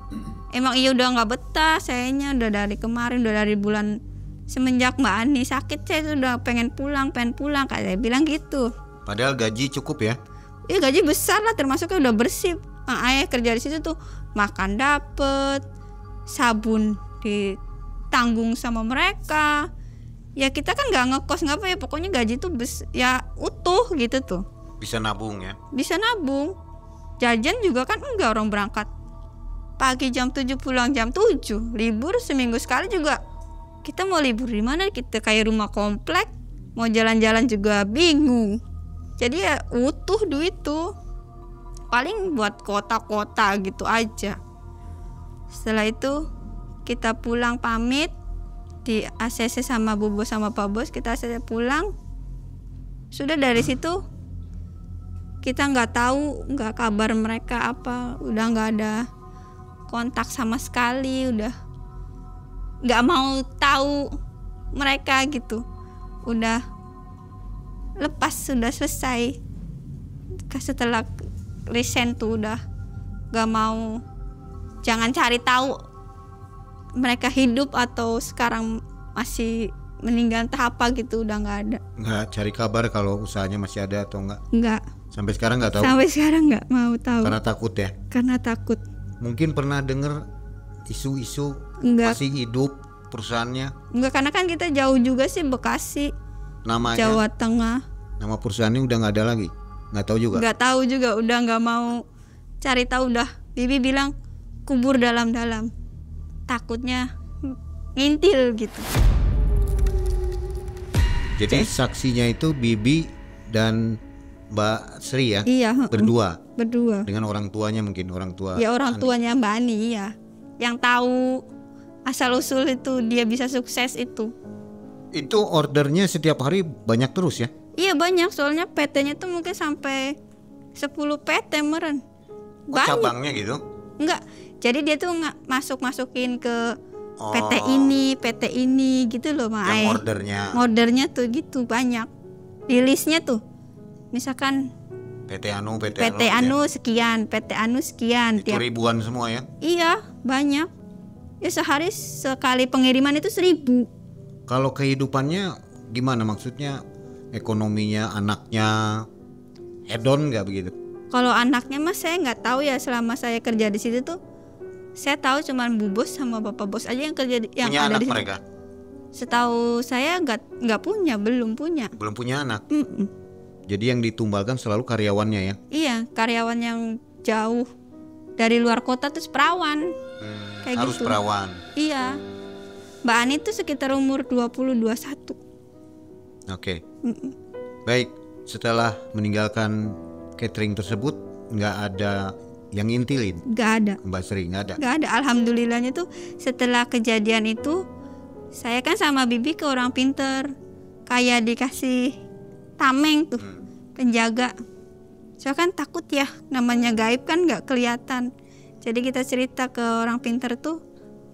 udah nggak betah. Sayanya udah dari kemarin, udah dari bulan semenjak Mbak Ani sakit, saya sudah pengen pulang. Kayak saya bilang gitu. Padahal gaji cukup ya? Iya gaji besar lah, termasuknya udah bersih. Ayah kerja di situ tuh makan dapet, sabun ditanggung sama mereka. Ya kita kan nggak ngekos nggak apa ya, pokoknya gaji tuh ya utuh gitu tuh. Bisa nabung ya? Bisa nabung. Jajan juga kan enggak, orang berangkat pagi jam 7 pulang jam 7. Libur seminggu sekali juga. Kita mau libur di mana? Kita kayak rumah komplek, mau jalan-jalan juga bingung. Jadi ya utuh duit tuh. Paling buat kota-kota gitu aja. Setelah itu kita pulang pamit di ACC sama Bu Bos sama Pak Bos, kita ACC pulang. Sudah dari situ kita nggak tahu, nggak kabar mereka apa, udah nggak ada kontak sama sekali, udah nggak mau tahu mereka gitu, udah lepas, sudah selesai. Setelah resign tuh udah nggak mau, jangan cari tahu mereka hidup atau sekarang masih meninggal entah apa gitu, udah nggak ada. Nggak cari kabar kalau usahanya masih ada atau enggak? Nggak. Sampai sekarang nggak tahu? Sampai sekarang nggak mau tahu. Karena takut ya? Karena takut. Mungkin pernah dengar isu-isu Enggak. masih hidup perusahaannya? Enggak, karena kan kita jauh juga sih, Bekasi, Namanya? Jawa Tengah. Nama perusahaannya udah nggak ada lagi? Nggak tahu juga? Nggak tahu juga, udah nggak mau cari tahu. Udah Bibi bilang kubur dalam-dalam, takutnya ngintil gitu. Jadi saksinya itu Bibi dan Mbak Sri ya? Iya. Berdua? Berdua. Dengan orang tuanya mungkin, orang tua? Ya orang tuanya Mbak Ani ya, yang tahu asal usul itu dia bisa sukses itu. Itu ordernya setiap hari banyak terus ya? Iya banyak, soalnya PT-nya tuh mungkin sampai 10 PT meren. Oh, cabangnya gitu? Enggak, jadi dia tuh masukin ke PT ini gitu loh Mak. Yang ordernya tuh gitu banyak. Di listnya tuh misalkan PT Anu sekian, PT Anu sekian. Itu ribuan semua ya? Iya banyak. Ya sehari sekali pengiriman itu 1.000. Kalau kehidupannya gimana, maksudnya ekonominya, anaknya hedon nggak begitu? Kalau anaknya mas saya nggak tahu ya, selama saya kerja di situ tuh saya tahu cuman Bu Bos sama Bapak Bos aja yang kerja yang punya ada anak di situ. Mereka? Setahu saya nggak punya, belum punya. Belum punya anak. Mm-mm. Jadi yang ditumbalkan selalu karyawannya ya? Iya, karyawan yang jauh dari luar kota terus perawan. Kayak harus gitu. perawan. Iya. Mbak Ani tuh sekitar umur 20-21. Oke. Baik, setelah meninggalkan catering tersebut nggak ada yang ngintilin? Nggak ada. Mbak Sri nggak ada? Nggak ada. Alhamdulillahnya tuh setelah kejadian itu Saya kan sama Bibi ke orang pinter, kayak dikasih tameng tuh, penjaga. Saya kan takut ya, namanya gaib kan nggak kelihatan. Jadi kita cerita ke orang pinter tuh,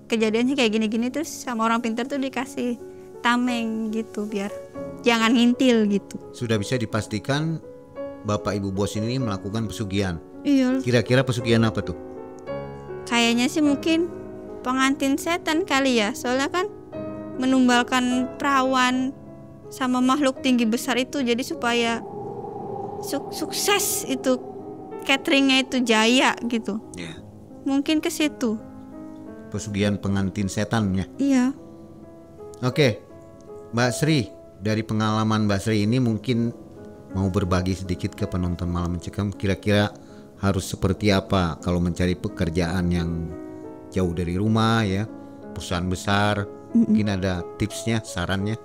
kejadiannya kayak gini-gini, terus sama orang pinter tuh dikasih tameng gitu, biar jangan ngintil gitu. Sudah bisa dipastikan Bapak Ibu Bos ini melakukan pesugihan. Iya. Kira-kira pesugihan apa tuh? Kayaknya sih mungkin pengantin setan kali ya, soalnya kan menumbalkan perawan sama makhluk tinggi besar itu, jadi supaya sukses itu cateringnya itu jaya gitu. Ya. Mungkin ke situ. Pesugihan pengantin setannya. Iya. Oke, Mbak Sri, dari pengalaman Mbak Sri ini mungkin mau berbagi sedikit ke penonton Malam Mencekam, kira-kira harus seperti apa kalau mencari pekerjaan yang jauh dari rumah ya, perusahaan besar. Mungkin ada tipsnya, sarannya?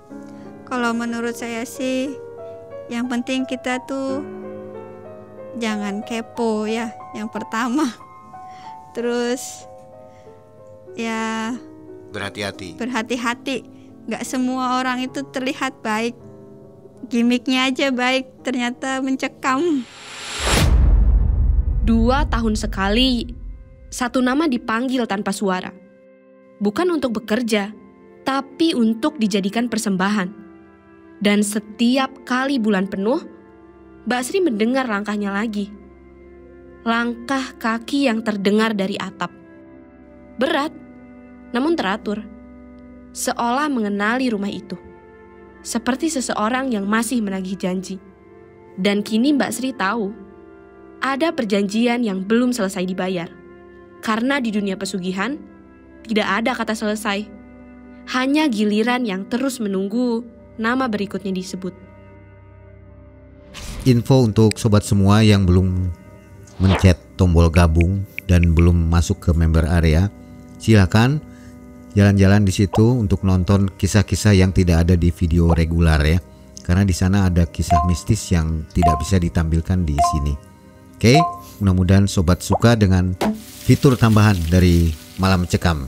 Kalau menurut saya sih, yang penting kita tuh jangan kepo ya, yang pertama. Terus ya berhati-hati. Gak semua orang itu terlihat baik, gimmicknya aja baik, ternyata mencekam. 2 tahun sekali, satu nama dipanggil tanpa suara. Bukan untuk bekerja, tapi untuk dijadikan persembahan. Dan setiap kali bulan penuh, Mbak Sri mendengar langkahnya lagi. Langkah kaki yang terdengar dari atap. Berat, namun teratur. Seolah mengenali rumah itu. Seperti seseorang yang masih menagih janji. Dan kini Mbak Sri tahu, ada perjanjian yang belum selesai dibayar. Karena di dunia pesugihan, tidak ada kata selesai. Hanya giliran yang terus menunggu nama berikutnya disebut. Info untuk sobat semua yang belum mencet tombol gabung dan belum masuk ke member area, silakan jalan-jalan di situ untuk nonton kisah-kisah yang tidak ada di video reguler ya. Karena di sana ada kisah mistis yang tidak bisa ditampilkan di sini. Oke, mudah-mudahan sobat suka dengan fitur tambahan dari Malam Mencekam.